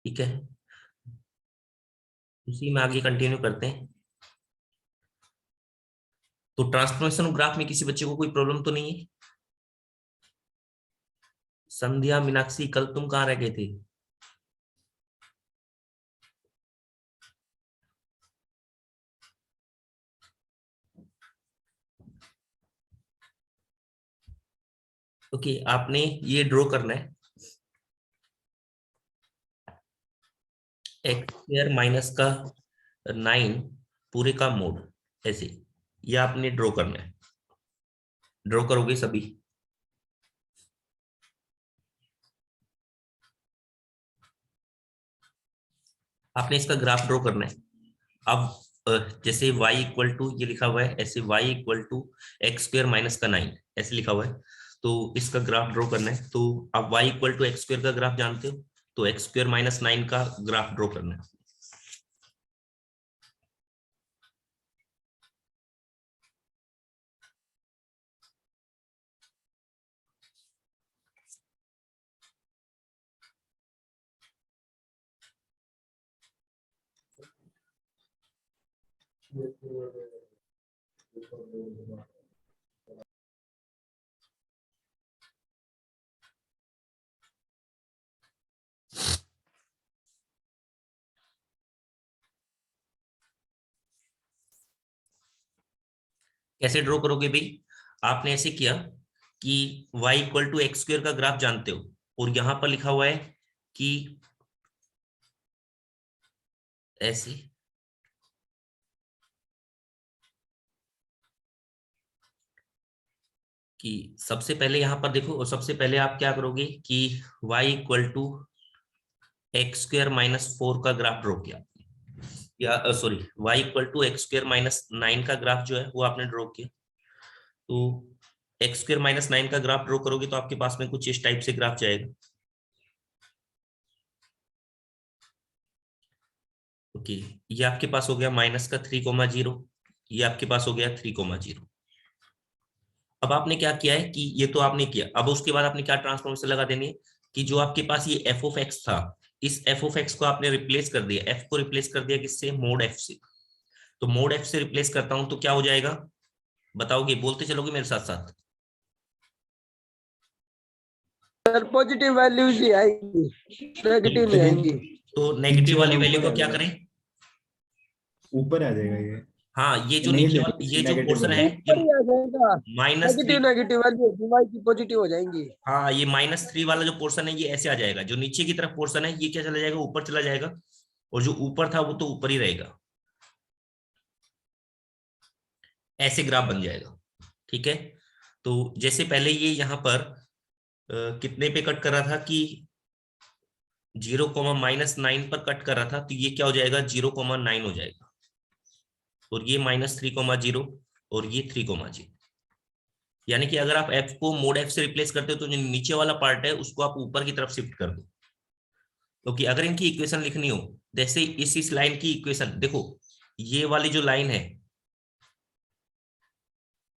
ठीक है, उसी में आगे कंटिन्यू करते हैं। तो ट्रांसफॉर्मेशन ग्राफ में किसी बच्चे को कोई प्रॉब्लम तो नहीं है? संध्या, मीनाक्षी, कल तुम कहाँ रह गए थे? ओके, आपने ये ड्रॉ करना है, एक्स स्क्वायर माइनस का 9 पूरे का मोड, ऐसे ये आपने ड्रॉ करना है। ड्रॉ करोगे सभी? आपने इसका ग्राफ ड्रॉ करना है। अब जैसे y इक्वल टू ये लिखा हुआ है, ऐसे y equal to x square minus का 9 ऐसे लिखा हुआ है, तो इसका ग्राफ ड्रॉ करना है। तो आप y equal to x square का ग्राफ जानते हो, तो एक्स स्क्वायर माइनस 9 का ग्राफ ड्रॉ करना है। कैसे ड्रॉ करोगे भाई? आपने ऐसे किया कि y equal to x square का ग्राफ जानते हो, और यहां पर लिखा हुआ है कि ऐसे कि सबसे पहले यहां पर देखो, और सबसे पहले आप क्या करोगे कि y equal to x square minus 4 का ग्राफ ड्रॉ किया, या sorry y equal to x square minus 9 का ग्राफ जो है वो आपने ड्रॉ किया। तो एक्स स्क्वायर माइनस 9 का ग्राफ ड्रॉ करोगे तो आपके पास में कुछ इस टाइप से ग्राफ जाएगा। ओके, ये आपके पास हो गया माइनस का 3,0, ये आपके पास हो गया 3,0। अब आपने क्या किया है कि ये तो आपने किया, अब उसके बाद आपने क्या ट्रांसफॉर्मेशन लगा देनी है कि जो आपके पास ये एफ ऑफ एक्स था, इस एफ ऑफ एक्स को आपने रिप्लेस कर दिया, एफ को रिप्लेस कर दिया किससे? मोड एफ से। तो मोड एफ से रिप्लेस करता हूं तो क्या हो जाएगा, बताओगे? बोलते चलोगे मेरे साथ साथ? सर पॉजिटिव वैल्यूज ही आएगी, नेगेटिव नहीं आएंगी। तो नेगेटिव वाली वैल्यू ऊपर को आ क्या जाएगा, करें? ऊपर आ जाएगा ये। हाँ, ये जो नहीं नीचे वाला, लेनी, ये जो नेगेटिव पोर्शन वाली। है ये ऊपर ही आ जाएगा, -3। नेगेटिव नेगेटिव वैल्यू y की पॉजिटिव हो जाएंगी। हाँ, ये -3 वाला जो पोर्शन है ये ऐसे आ जाएगा, जो नीचे की तरफ पोर्शन है ये क्या चला जाएगा? ऊपर चला जाएगा, और जो ऊपर था वो तो ऊपर ही रहेगा। ऐसे ग्राफ बन जाएगा। ठीक है, तो जैसे पहले ये यहाँ पर कितने पे कट कर रहा था कि 0,-9 पर कट कर रहा था, तो ये क्या हो जाएगा? 0,9 हो जाएगा, और ये -3,0 और ये 3,0। यानी कि अगर आप f को मोड f से रिप्लेस करते हो तो जो नीचे वाला पार्ट है उसको आप ऊपर की तरफ शिफ्ट कर दो। क्योंकि अगर इनकी इक्वेशन लिखनी हो, जैसे इस लाइन की इक्वेशन देखो, ये वाली जो लाइन है,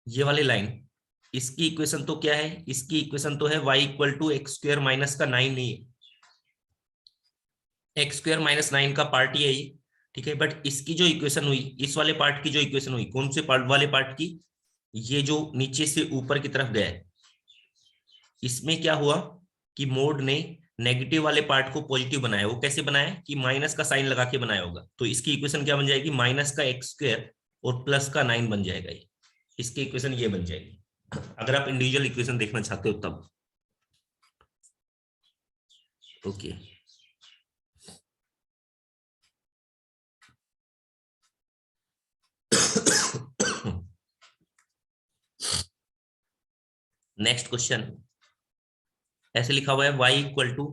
ये वाली लाइन, इसकी इक्वेशन तो क्या है? इसकी इक्वेशन तो है y equal to x square minus का 9 नहीं है, एक्स स्क्वायर माइनस 9 का पार्ट ही है ये। ठीक है, बट इसकी जो इक्वेशन हुई, इस वाले पार्ट की जो इक्वेशन हुई, कौन से पार्ट वाले पार्ट की? ये जो नीचे से ऊपर की तरफ गया है, इसमें क्या हुआ कि मोड ने नेगेटिव वाले पार्ट को पॉजिटिव बनाया। वो कैसे बनाया? कि माइनस का साइन लगा के बनाया होगा। तो इसकी इक्वेशन क्या बन जाएगी? माइनस का एक्स स्क्वायर और प्लस का 9 बन जाएगा ये। इसकी इक्वेशन ये बन जाएगी, अगर आप इंडिविजुअल इक्वेशन देखना चाहते हो तब। ओके, नेक्स्ट क्वेश्चन ऐसे लिखा हुआ है y equal to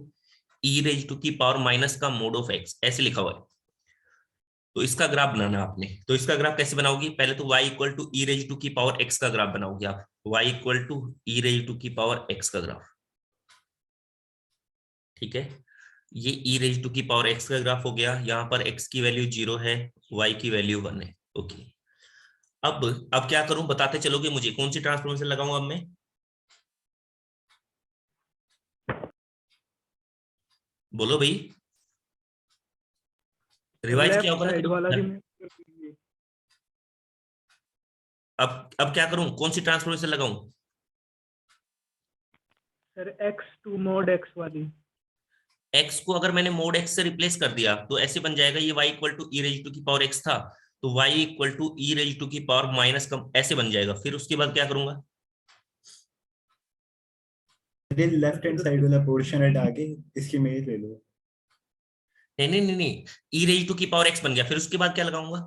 e raise to की पावर माइनस का मोड ऑफ x, ऐसे लिखा हुआ है। तो इसका ग्राफ बनाना आपने, तो इसका ग्राफ कैसे बनाओगी? पहले तो y equal to e raise to की पावर x का ग्राफ बनाओगे आप, y equal to e raise to की पावर x का ग्राफ। ठीक है, ये ई रेज टू की पावर x का ग्राफ हो गया। यहाँ पर x की वैल्यू 0 है, y की वैल्यू 1 है। ओके, अब क्या करूं, बताते चलोगे मुझे? कौन सी ट्रांसफॉर्मेशन लगाऊं अब मैं? बोलो भाई। रिवाइज क्या होगा साइड वाला ना, रिमूव कर दीजिए। अब क्या करूं, कौन सी ट्रांसफॉर्मेशन लगाऊं? सर x2 mod x वाली। x को अगर मैंने मोड x से रिप्लेस कर दिया तो ऐसे बन जाएगा, ये y equal to e raise to की पावर x था, तो y equal to e raise to की पावर माइनस कम ऐसे बन जाएगा। फिर उसके बाद क्या करूंगा? लेफ्ट हैंड साइड वाला पोर्शन हटा के इसकी इमेज ले लो। नहीं नहीं नहीं नहीं, ई रेज टू की पावर x बन गया, फिर उसके बाद क्या लगाऊंगा?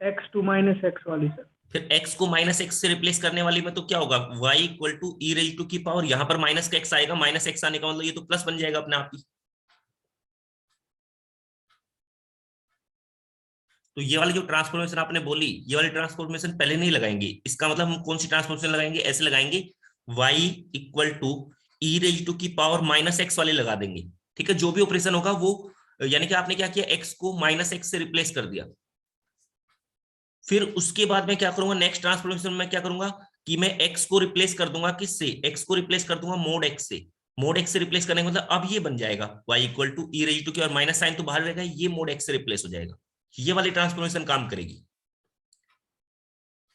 x2 minus x वाली सर। फिर x को माइनस एक्स से रिप्लेस करने वाली में तो क्या होगा, y equal to e raise to की पावर, यहाँ पर माइनस का x आएगा, माइनस एक्स आने का मतलब ये तो प्लस बन जाएगा अपने आप ही। तो ये वाली जो ट्रांसफॉर्मेशन आपने बोली, ये वाली ट्रांसफॉर्मेशन पहले नहीं लगाएंगे, इसका मतलब हम कौन सी ट्रांसफॉर्मेशन लगाएंगे, ऐसे लगाएंगे y equal to e raise to की पावर माइनस एक्स वाले लगा देंगे। ठीक है, जो भी ऑपरेशन होगा वो, यानी कि आपने क्या किया, x को माइनस एक्स से रिप्लेस कर दिया। फिर उसके बाद मैं क्या करूंगा, नेक्स्ट ट्रांसफॉर्मेशन में क्या करूंगा कि मैं x को रिप्लेस कर दूंगा किससे, x को रिप्लेस कर दूंगा मोड x से। मोड x से रिप्लेस करने का मतलब अब ये बन जाएगा y equal to e raise to की, और माइनस साइन तो बाहर रहेगा, ये मोड x से रिप्लेस हो जाएगा। ये वाली ट्रांसफॉर्मेशन काम करेगी।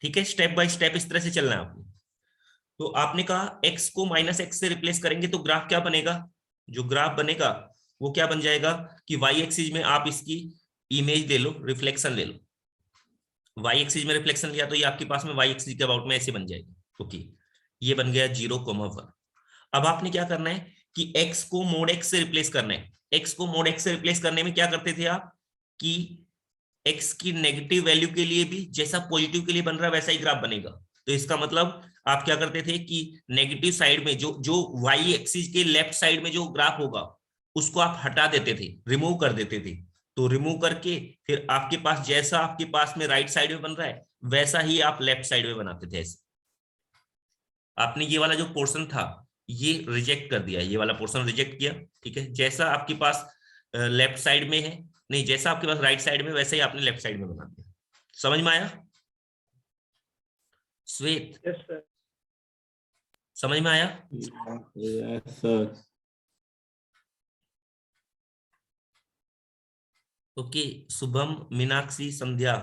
ठीक है, स्टेप बाय स्टेप इस तरह से चलना है आपको। तो आपने कहा x को माइनस एक्स से रिप्लेस करेंगे तो ग्राफ क्या बनेगा, जो ग्राफ बनेगा वो क्या बन जाएगा कि y एक्सिस में आप इसकी इमेज ले लो, रिफ्लेक्शन ले लो। y एक्सिस में रिफ्लेक्शन लिया तो ये आपके पास में y एक्सिस के अबाउट में ऐसे बन जाएगा। ओके, ये बन गया 0,1। अब आपने क्या करना है कि x को मोड x से रिप्लेस करना है। x को मोड x से रिप्लेस करने में क्या करते थे आप कि x की नेगेटिव वैल्यू के लिए भी जैसा पॉजिटिव के लिए बन रहा है वैसा ही ग्राफ बनेगा। तो इसका मतलब आप क्या करते थे कि नेगेटिव साइड में जो जो y एक्सिस के लेफ्ट साइड में जो ग्राफ होगा उसको आप हटा देते थे, रिमूव कर देते थे। तो रिमूव करके फिर आपके पास जैसा आपके पास में राइट साइड में बन रहा है वैसा ही आप लेफ्ट साइड में बनाते थे। ऐसे आपने ये वाला जो पोर्शन था ये रिजेक्ट कर दिया, ये वाला पोर्शन रिजेक्ट किया। ठीक है, जैसा आपके पास लेफ्ट साइड में है, नहीं जैसा आपके पास राइट साइड में वैसे ही आपने लेफ्ट साइड में बना दिया। समझ में आया श्वेत? Yes sir. समझ में आया? Yes sir. Okay, Shubham, Meenakshi, Sandhya,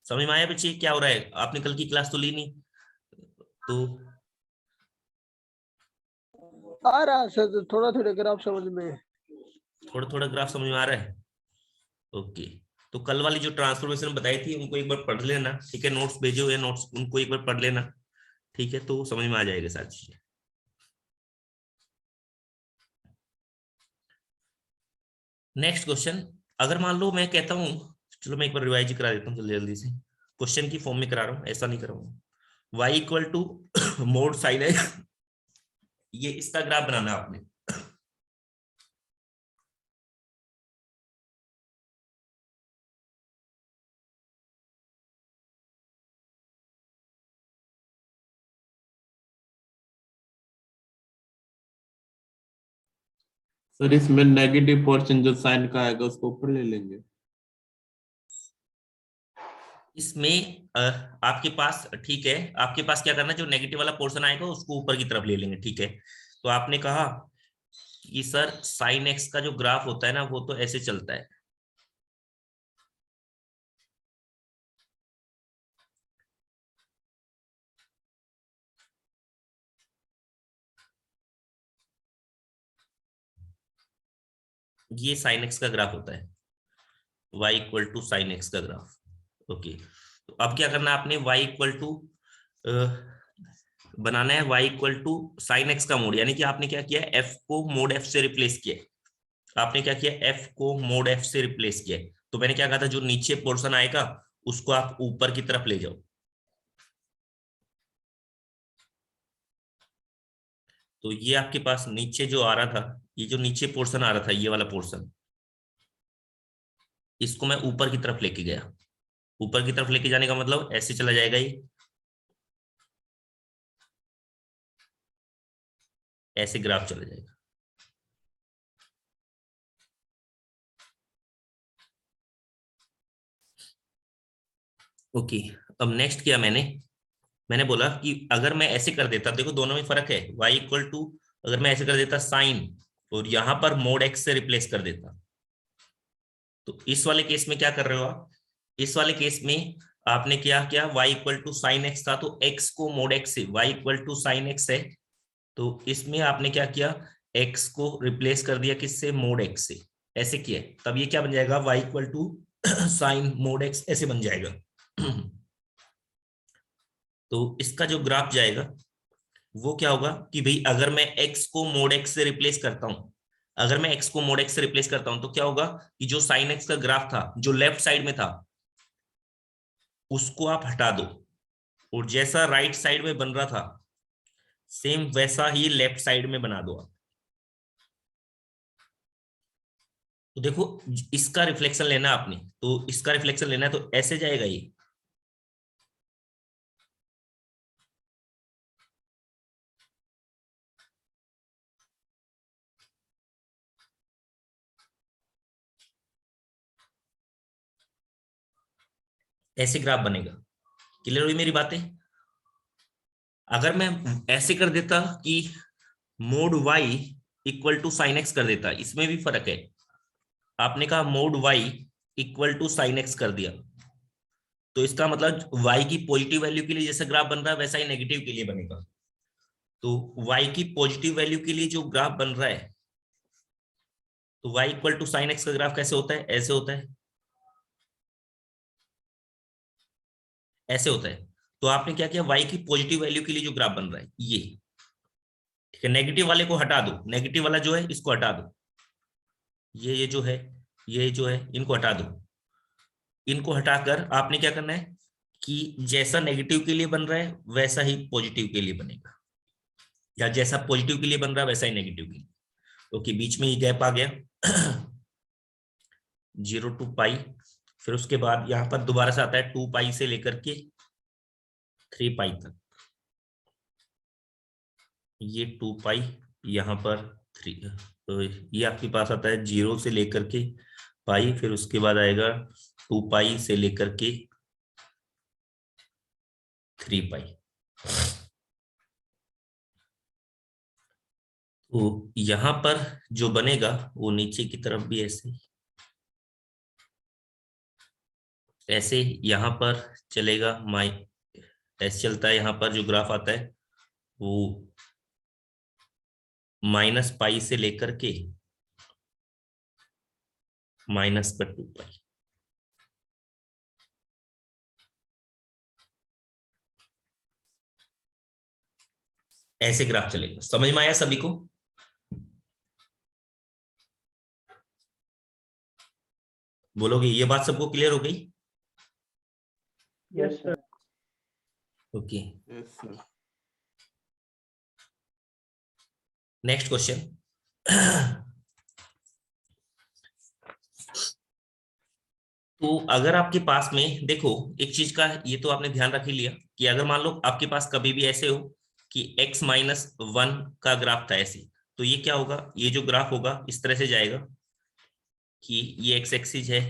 समझ में आया बच्चे क्या हो रहा है? आपने कल की क्लास तो ली नहीं, तो आ रहा है सर, थोड़ा थोड़ा ग्राफ समझ में। थोड़ा थोड़ा ग्राफ समझ में आ रहा है। ओके, तो कल वाली जो ट्रांसफॉर्मेशन बताई थी उनको एक बार पढ़ लेना। ठीक है, नोट्स भेजे हुए नोट्स उनको एक बार पढ़ लेना। ठीक है, तो समझ में आ जाएगा सारी चीजें। नेक्स्ट क्वेश्चन, अगर मान लो मैं कहता हूं, चलो मैं एक बार रिवाइज करा देता हूँ जल्दी जल्दी से, क्वेश्चन की फॉर्म में करा रहा हूँ, ऐसा नहीं कराऊंगा। y equal to mod sine है, ये इसका ग्राफ बनाना है आपने। सर इसमें नेगेटिव पोर्शन जो साइन का आएगा उसको ऊपर ले लेंगे। इसमें आपके पास, ठीक है, आपके पास क्या करना है, जो नेगेटिव वाला पोर्शन आएगा उसको ऊपर की तरफ ले लेंगे। ठीक है, तो आपने कहा कि सर साइन एक्स का जो ग्राफ होता है ना वो तो ऐसे चलता है। ये साइन एक्स का ग्राफ होता है, y equal to sine x का ग्राफ। ओके, तो अब क्या करना है आपने, y इक्वल टू बनाना है y equal to sine x का मोड, यानी कि आपने क्या किया, f को मोड f से रिप्लेस किया। आपने क्या किया, f को मोड f से रिप्लेस किया। तो मैंने क्या कहा था, जो नीचे पोर्शन आएगा उसको आप ऊपर की तरफ ले जाओ। तो ये आपके पास नीचे जो आ रहा था, ये जो नीचे पोर्शन आ रहा था, ये वाला पोर्शन, इसको मैं ऊपर की तरफ लेके गया। ऊपर की तरफ लेके जाने का मतलब ऐसे चला जाएगा, ये ऐसे ग्राफ चला जाएगा। ओके, अब नेक्स्ट किया मैंने बोला कि अगर मैं ऐसे कर देता, देखो दोनों में फर्क है, y इक्वल टू, अगर मैं ऐसे कर देता साइन और यहां पर मोड एक्स से रिप्लेस कर देता। तो इस वाले केस में क्या कर रहे हो आप, इस वाले केस में आपने क्या किया, y equal to sine x था तो x को मोड एक्स से, y equal to sine x है तो इसमें आपने क्या किया, x को रिप्लेस कर दिया किससे, मोड x से, ऐसे किया। तब ये क्या बन जाएगा, y equal to sine mod x ऐसे बन जाएगा। तो इसका जो ग्राफ जाएगा वो क्या होगा कि भाई अगर मैं x को मोड x से रिप्लेस करता हूं, अगर मैं x को मोड x से रिप्लेस करता हूं तो क्या होगा कि जो साइन x का ग्राफ था जो लेफ्ट साइड में था उसको आप हटा दो, और जैसा राइट साइड में बन रहा था सेम वैसा ही लेफ्ट साइड में बना दो आप। तो देखो इसका रिफ्लेक्शन लेना आपने, तो इसका रिफ्लेक्शन लेना है तो ऐसे जाएगा ये, ऐसे ग्राफ बनेगा। क्लियर हुई मेरी बातें? अगर मैं ऐसे कर देता कि mod y equal to sine x कर देता, इसमें भी फर्क है। आपने कहा mod y equal to sine x कर दिया तो इसका मतलब y की पॉजिटिव वैल्यू के लिए जैसा ग्राफ बन रहा है वैसा ही नेगेटिव के लिए बनेगा। तो y की पॉजिटिव वैल्यू के लिए जो ग्राफ बन रहा है तो y equal to sine x का ग्राफ कैसे होता है, ऐसे होता है, ऐसे होता है। तो आपने क्या किया, y की पॉजिटिव वैल्यू के लिए जो ग्राफ बन रहा है ये, ठीक है, नेगेटिव वाले को हटा दो, नेगेटिव वाला जो है इसको हटा दो, ये जो है, ये जो है इनको हटा दो। इनको हटाकर आपने क्या करना है कि जैसा नेगेटिव के लिए बन रहा है वैसा ही पॉजिटिव के लिए बनेगा, या जैसा पॉजिटिव के लिए बन रहा है वैसा ही नेगेटिव के लिए। क्योंकि बीच में ये गैप आ गया 0 टू पाई, फिर उसके बाद यहां पर दोबारा से आता है 2 पाई से लेकर के 3 पाई तक, ये 2 पाई यहाँ पर 3, तो ये आपके पास आता है 0 से लेकर के पाई, फिर उसके बाद आएगा 2 पाई से लेकर के 3 पाई। तो यहां पर जो बनेगा वो नीचे की तरफ भी ऐसे ऐसे यहां पर चलेगा, ऐसे चलता है। यहाँ पर जो ग्राफ आता है वो माइनस पाई से लेकर के माइनस पर 2 पाई, ऐसे ग्राफ चलेगा। समझ में आया सभी को? बोलोगे ये बात सबको क्लियर हो गई? Yes sir. Okay, Yes, sir. Next question. तो अगर आपके पास में देखो एक चीज का, ये तो आपने ध्यान रख ही लिया कि अगर मान लो आपके पास कभी भी ऐसे हो कि x माइनस 1 का ग्राफ था ऐसे, तो ये क्या होगा, ये जो ग्राफ होगा इस तरह से जाएगा कि ये x एक्सिस है,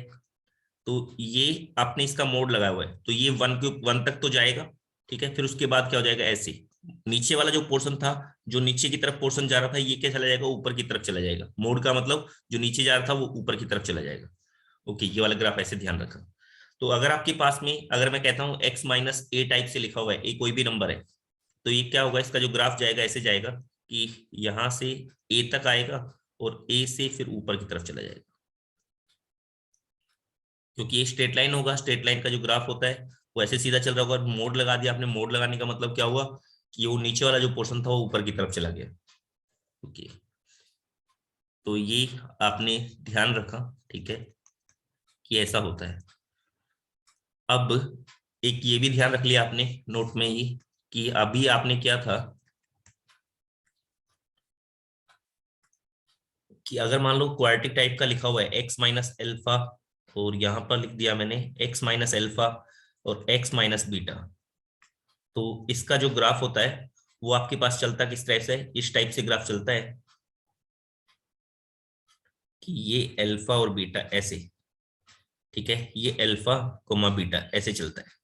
तो ये आपने इसका मोड लगाया हुआ है तो ये 1 तक तो जाएगा, ठीक है। फिर उसके बाद क्या हो जाएगा, ऐसे नीचे वाला जो पोर्शन था, जो नीचे की तरफ पोर्शन जा रहा था, ये क्या चला जाएगा, ऊपर की तरफ चला जाएगा। मोड का मतलब जो नीचे जा रहा था वो ऊपर की तरफ चला जाएगा। ओके, ये वाला ग्राफ ऐसे ध्यान रखा। तो अगर आपके पास में, अगर मैं कहता हूँ x माइनस ए टाइप से लिखा हुआ है, ए कोई भी नंबर है, तो ये क्या होगा, इसका जो ग्राफ जाएगा ऐसे जाएगा कि यहां से ए तक आएगा और ए से फिर ऊपर की तरफ चला जाएगा, क्योंकि ये स्ट्रेट लाइन होगा। स्ट्रेट लाइन का जो ग्राफ होता है वो ऐसे सीधा चल रहा होगा। मोड लगा दिया आपने, मोड लगाने का मतलब क्या हुआ कि वो नीचे वाला जो पोर्शन था वो ऊपर की तरफ चला गया। ओके, तो ये आपने ध्यान रखा, ठीक है, कि ऐसा होता है। अब एक ये भी ध्यान रख लिया आपने नोट में ही कि अभी आपने क्या था कि अगर मान लो क्वाड्रेटिक टाइप का लिखा हुआ है x माइनस एल्फा, और यहां पर लिख दिया मैंने x माइनस एल्फा और x माइनस बीटा, तो इसका जो ग्राफ होता है वो आपके पास चलता किस टाइप से, इस टाइप से ग्राफ चलता है कि ये अल्फा और बीटा ऐसे, ठीक है, ये अल्फा कोमा बीटा ऐसे चलता है।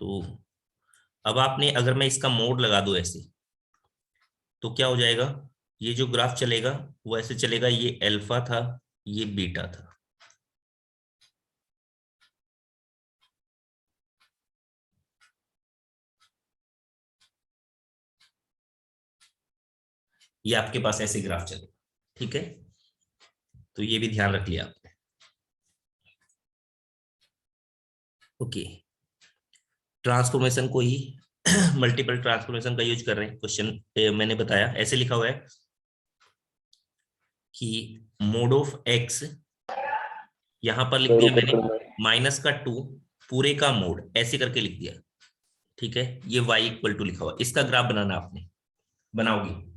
तो अब आपने, अगर मैं इसका मोड लगा दूं ऐसे, तो क्या हो जाएगा, ये जो ग्राफ चलेगा वो ऐसे चलेगा, ये अल्फा था, ये बीटा था। ये आपके पास ऐसे ग्राफ चलेगा, ठीक है। तो ये भी ध्यान रख लिया आपने। ओके, ट्रांसफॉर्मेशन को ही मल्टीपल ट्रांसफॉर्मेशन का यूज कर रहे हैं। क्वेश्चन मैंने बताया ऐसे लिखा हुआ है कि मोड ऑफ एक्स, यहां पर लिख दिया मैंने -2 पूरे का मोड, ऐसे करके लिख दिया, ठीक है। ये y = लिखा हुआ, इसका ग्राफ बनाना आपने, बनाओगे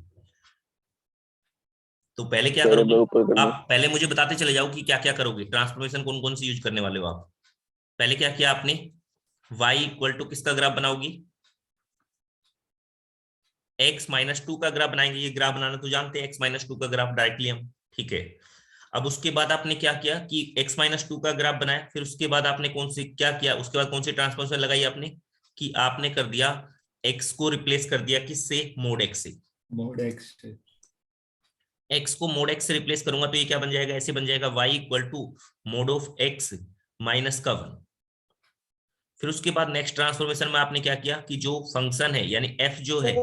तो पहले क्या करोगे आप, पहले मुझे बताते चले जाओ कि क्या क्या करोगे, ट्रांसफॉर्मेशन कौन कौन सी यूज करने वाले हो आप। पहले क्या किया आपने, y = किसका ग्राफ बनाओगी, x-2 का ग्राफ बनाएंगे। ये ग्राफ बनाना तो जानते हैं, x-2 का ग्राफ डायरेक्टली हम, ठीक है। अब उसके बाद आपने क्या किया कि x-2 का ग्राफ बनाया, फिर उसके बाद आपने कौन सी क्या किया, उसके बाद कौन सी ट्रांसफॉर्मेशन लगाई आपने, कि आपने कर दिया x को रिप्लेस कर दिया किससे, मोड x से। मोड एक्स से x को मोड x से रिप्लेस करूंगा तो ये क्या बन जाएगा, ऐसे बन जाएगा y = मोड ऑफ x -1। फिर उसके बाद नेक्स्ट ट्रांसफॉर्मेशन में आपने क्या किया कि जो फंक्शन है यानी f जो है,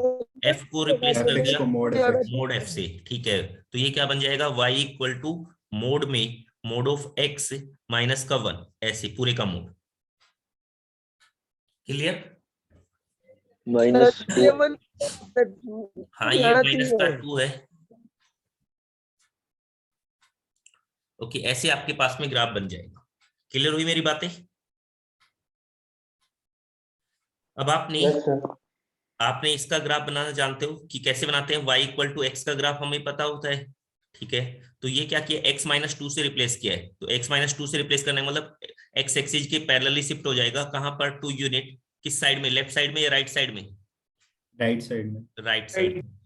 f को रिप्लेस कर fx दिया को मोड एफ मोड f से, ठीक है। तो ये क्या बन जाएगा, y = मोड में मोड ऑफ x -1, ऐसे पूरे का मोड। क्लियर? हाँ, ये -2 है। ओके, ऐसे आपके पास में ग्राफ बन जाएगा। क्लियर हुई मेरी बातें? अब आपने इसका ग्राफ बनाना जानते हो कि कैसे बनाते हैं, y = x का ग्राफ हमें पता होता है, ठीक है। तो ये क्या किया, x-2 से रिप्लेस किया है, तो x-2 से रिप्लेस करने का मतलब x एक्सिस के पैरेलली शिफ्ट हो जाएगा, कहां पर, 2 यूनिट, किस साइड में, लेफ्ट साइड में या राइट साइड में, राइट साइड में। राइट साइड में।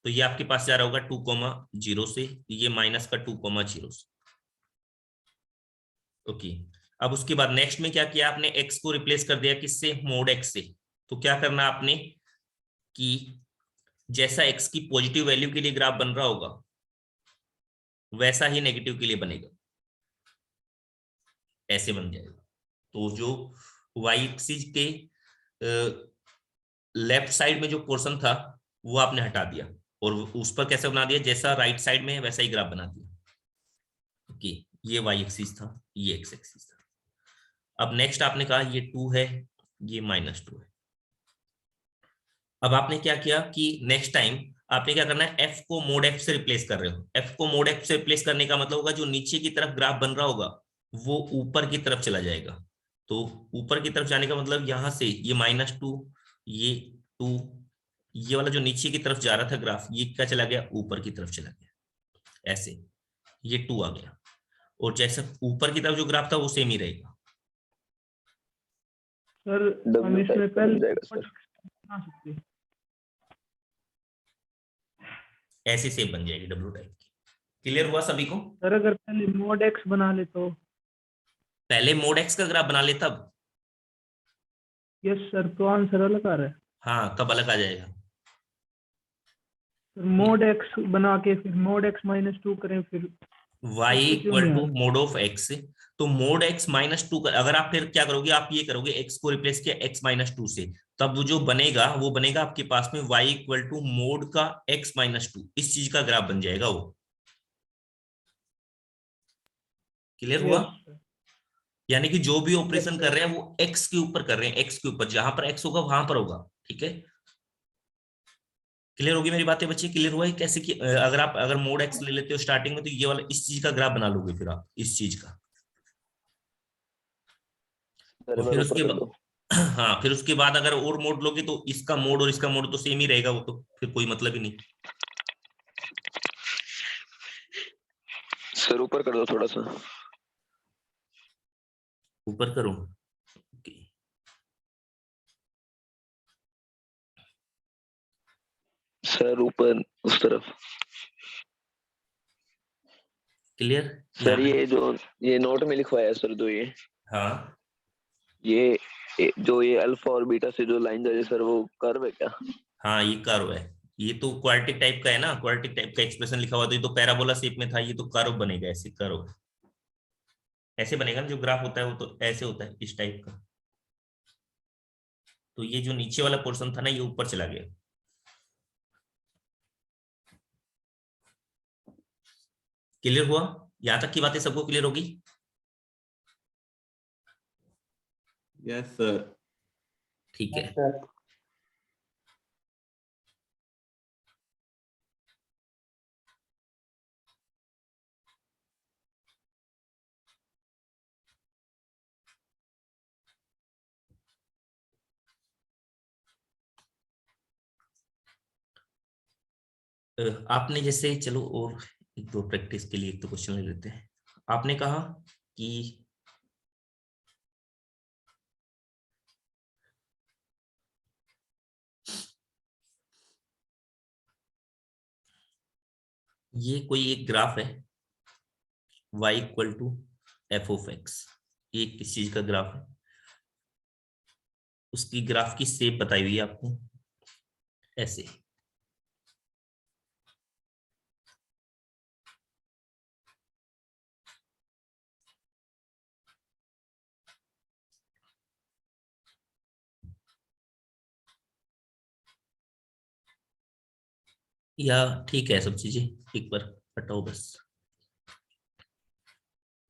तो ये आपके पास जा रहा होगा 2,0 से, ये -2,0 से। ओके, अब उसके बाद नेक्स्ट में क्या किया आपने, x को रिप्लेस कर दिया किससे, मोड x से। तो क्या करना आपने कि जैसा x की पॉजिटिव वैल्यू के लिए ग्राफ बन रहा होगा वैसा ही नेगेटिव के लिए बनेगा, ऐसे बन जाएगा। तो जो y एक्सिस के लेफ्ट साइड में जो पोर्शन था वो आपने हटा दिया और उस पर कैसे बना दिया, जैसा राइट साइड में है वैसा ही ग्राफ बना दिया। ओके, ये y एक्सिस था, ये x एक्सिस था। अब नेक्स्ट आपने कहा ये 2 है, ये -2 है। अब आपने क्या किया कि नेक्स्ट टाइम आपने क्या करना है, f को मोड f से रिप्लेस कर रहे हो। f को मोड f से रिप्लेस करने का मतलब होगा जो नीचे की तरफ ग्राफ बन रहा होगा वो ऊपर की तरफ चला जाएगा। तो ऊपर की तरफ जाने का मतलब यहां से ये -2, ये 2, ये वाला जो नीचे की तरफ जा रहा था ग्राफ, ये क्या चला गया, ऊपर की तरफ चला गया, ऐसे ये 2 आ गया। और जैसा ऊपर की तरफ जो ग्राफ था वो सेम ही रहेगा। सर हम इसमें पहले बना सकते हैं। ऐसे सेम बन जाएगी W टाइप की। क्लियर हुआ सभी को? सर अगर पहले मोड x बना ले तो, पहले मोड x का ग्राफ बना ले तब। यस सर, तो आंसर अलग आ रहा है हाँ, तब अलग आ जाएगा। सर। मोड x बना के फिर मोड x -2 करें, फिर y क्यों नहीं आ = रहा? Mode of x। तो मोड x -2 का अगर आप फिर क्या करोगे, आप ये करोगे x को रिप्लेस किया x-2 से, तब वो जो बनेगा वो बनेगा आपके पास में y = मोड का x-2, इस चीज का ग्राफ बन जाएगा वो। क्लियर हुआ? Yes sir. यानी कि जो भी ऑपरेशन कर रहे हैं वो x के ऊपर कर रहे हैं, x के ऊपर, जहां पर x होगा वहां पर होगा, ठीक है। क्लियर होगी मेरी बातें बच्चे? क्लियर हुआ है कैसे कि अगर मोड x ले लेते हो स्टार्टिंग में तो ये वाला इस चीज का ग्राफ बना लोगे, फिर आप इस चीज का, और फिर उसके बाद हाँ, फिर उसके बाद अगर और मोड लोगे तो इसका मोड और इसका मोड तो सेम ही रहेगा, वो तो फिर कोई मतलब ही नहीं। सर ऊपर कर दो थोड़ा सा। ऊपर करूं? सर ऊपर उस तरफ। क्लियर? सर ये जो ये नोट में लिखवाया है सर, जो ये हाँ, ये जो ये अल्फा और बीटा से जो लाइन जा रही है सर, वो कर्व है क्या? हाँ ये कर्व है, ये तो क्वाड्रेटिक टाइप का है ना, क्वाड्रेटिक टाइप का एक्सप्रेशन लिखा हुआ, तो ये तो पैराबोला शेप में था, ये तो कर्व बनेगा, ऐसे कर्व ऐसे बनेगा ना, जो ग्राफ होता है वो तो ऐसे होता है इस टाइप का। तो ये जो नीचे वाला पोर्शन था ना, ये ऊपर चला गया। क्लियर हुआ? यहां तक की बातें सबको क्लियर होगी? Yes sir. ठीक है। आपने जैसे, चलो और एक दो प्रैक्टिस के लिए एक तो क्वेश्चन ले लेते हैं। आपने कहा कि ये कोई एक ग्राफ है y equal to f of x, ये किस चीज का ग्राफ है, उसकी ग्राफ की शेप बताई हुई है आपको ऐसे। या ठीक है, सब चीजें एक बार हटाओ बस।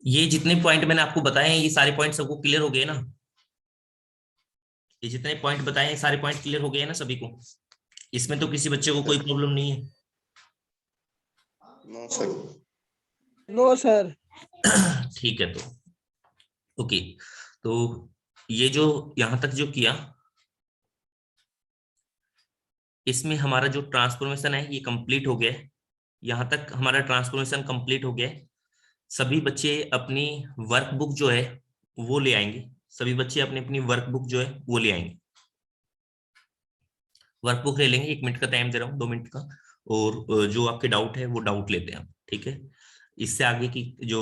ये जितने पॉइंट मैंने आपको बताए हैं, ये सारे पॉइंट सबको क्लियर हो गए ना? ये जितने पॉइंट बताए हैं सारे पॉइंट क्लियर हो गए हैं ना सभी को? इसमें तो किसी बच्चे को कोई प्रॉब्लम नहीं है? No sir. ठीक है, तो ओके। तो ये जो यहां तक जो किया, इसमें हमारा जो ट्रांसफॉर्मेशन है ये कंप्लीट हो गया है। यहां तक हमारा ट्रांसफॉर्मेशन कंप्लीट हो गया है। सभी बच्चे अपनी वर्कबुक जो है वो ले आएंगे, सभी बच्चे अपनी अपनी वर्कबुक जो है वो ले आएंगे। वर्कबुक ले लेंगे, 1 मिनट का टाइम दे रहा हूँ, 2 मिनट का, और जो आपके डाउट है वो डाउट लेते हैं आप, ठीक है? इससे आगे की जो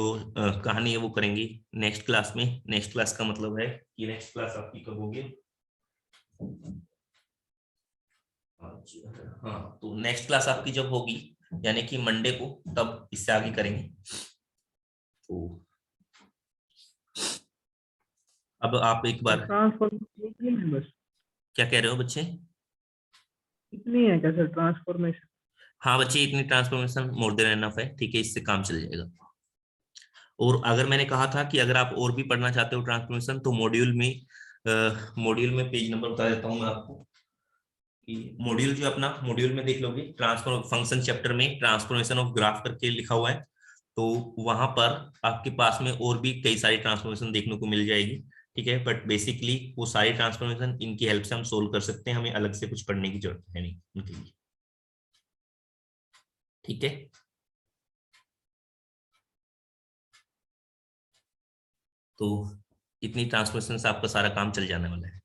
कहानी है वो करेंगे नेक्स्ट क्लास में। नेक्स्ट क्लास का मतलब है कि नेक्स्ट क्लास आपकी कब होगी? हाँ, तो नेक्स्ट क्लास आपकी जब होगी यानी कि मंडे को, तब इससे आगे करेंगे। तो अब आप एक बार ट्रांसफॉर्मेशन इतनी है बस? क्या कह रहे हो बच्चे? इतनी है क्या सर ट्रांसफॉर्मेशन? हाँ बच्चे, इतनी ट्रांसफॉर्मेशन मोर देन एनफ है, ठीक है, इससे काम चल जाएगा। और अगर मैंने कहा था कि अगर आप और भी पढ़ना चाहते हो ट्रांसफॉर्मेशन, तो मॉड्यूल में पेज नंबर बता देता हूँ मैं आपको कि मॉड्यूल जो अपना मॉड्यूल में देख लोगे, ट्रांसफॉर्म फंक्शन चैप्टर में ट्रांसफॉर्मेशन ऑफ ग्राफ करके लिखा हुआ है। तो वहां पर आपके पास में और भी कई सारी ट्रांसफॉर्मेशन देखने को मिल जाएगी, ठीक है? बट बेसिकली वो सारी ट्रांसफॉर्मेशन इनकी हेल्प से हम सोल्व कर सकते हैं, हमें अलग से कुछ पढ़ने की जरूरत है नहीं उनके लिए, ठीक है? तो इतनी ट्रांसफॉर्मेशन से आपका सारा काम चल जाने वाला है।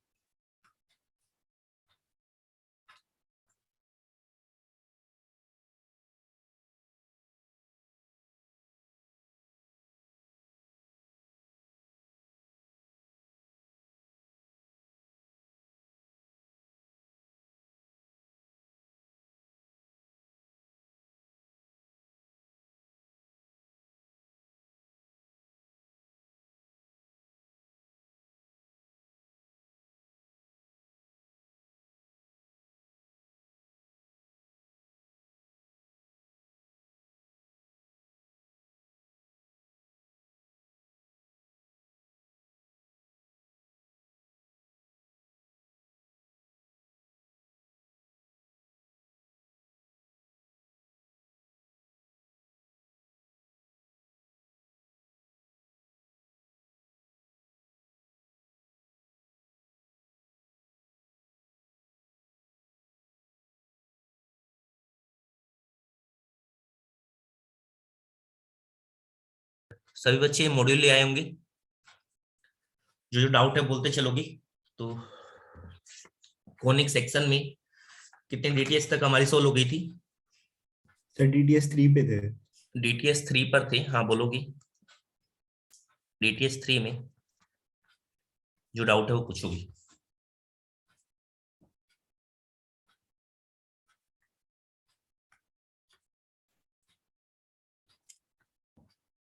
सभी बच्चे मॉड्यूल ले आए होंगे? जो जो डाउट है बोलते चलोगी। तो कॉनिक सेक्शन में कितने डीटीएस तक हमारी सोल्व हो गई थी? सर DTS 3 पे थे। डीटीएस 3 पर थे, हाँ बोलोगी। डीटीएस 3 में जो डाउट है वो पूछो भी।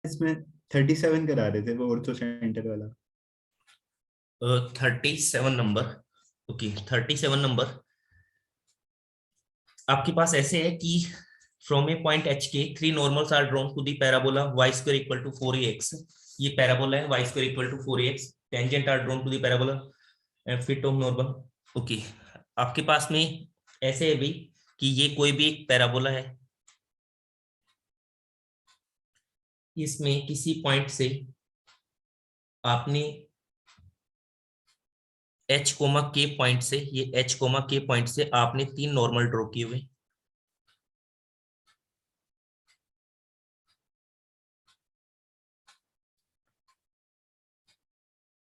इसमें 37 करा रहे थे वो ऑर्थो सेंटर वाला। 37 नंबर, ओके 37 नंबर आपके पास ऐसे है कि फ्रॉम ए पॉइंट एच के 3 normals are drawn to the parabola y square equal to 4ax। ये पैराबोला है, y square equal to 4ax, tangent are drawn to the parabola and fit of normal. Okay, आपके पास में ऐसे है भी कि ये कोई भी एक पैराबोला है, इसमें किसी पॉइंट से आपने h कोमा के पॉइंट से, ये h कोमा के पॉइंट से आपने 3 नॉर्मल ड्रॉ किए हुए।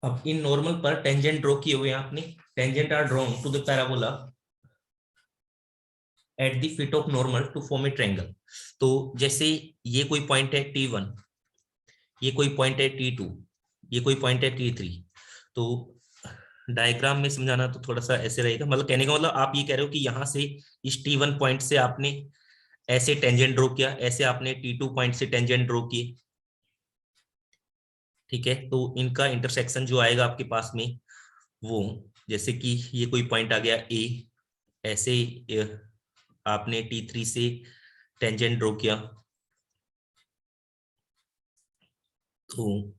अब इन नॉर्मल पर टेंजेंट ड्रॉ किए हुए आपने, tangent are drawn to the parabola at the feet of normal to form a triangle. तो जैसे ये कोई पॉइंट है T1, ये कोई पॉइंट है T2, ये कोई पॉइंट है T3। तो डायग्राम में समझाना तो थोड़ा सा ऐसे रहेगा, मतलब कहने का मतलब आप ये कह रहे हो कि यहाँ से इस T1 पॉइंट से आपने ऐसे टेंजेंट ड्रॉ किया, ऐसे आपने T2 पॉइंट से टेंजेंट ड्रॉ किए, ठीक है। तो इनका इंटरसेक्शन जो आएगा आपके पास में वो, जैसे कि ये कोई पॉइंट आ गया A, ऐसे आपने T3 से टेंजेंट ड्रॉ किया, तो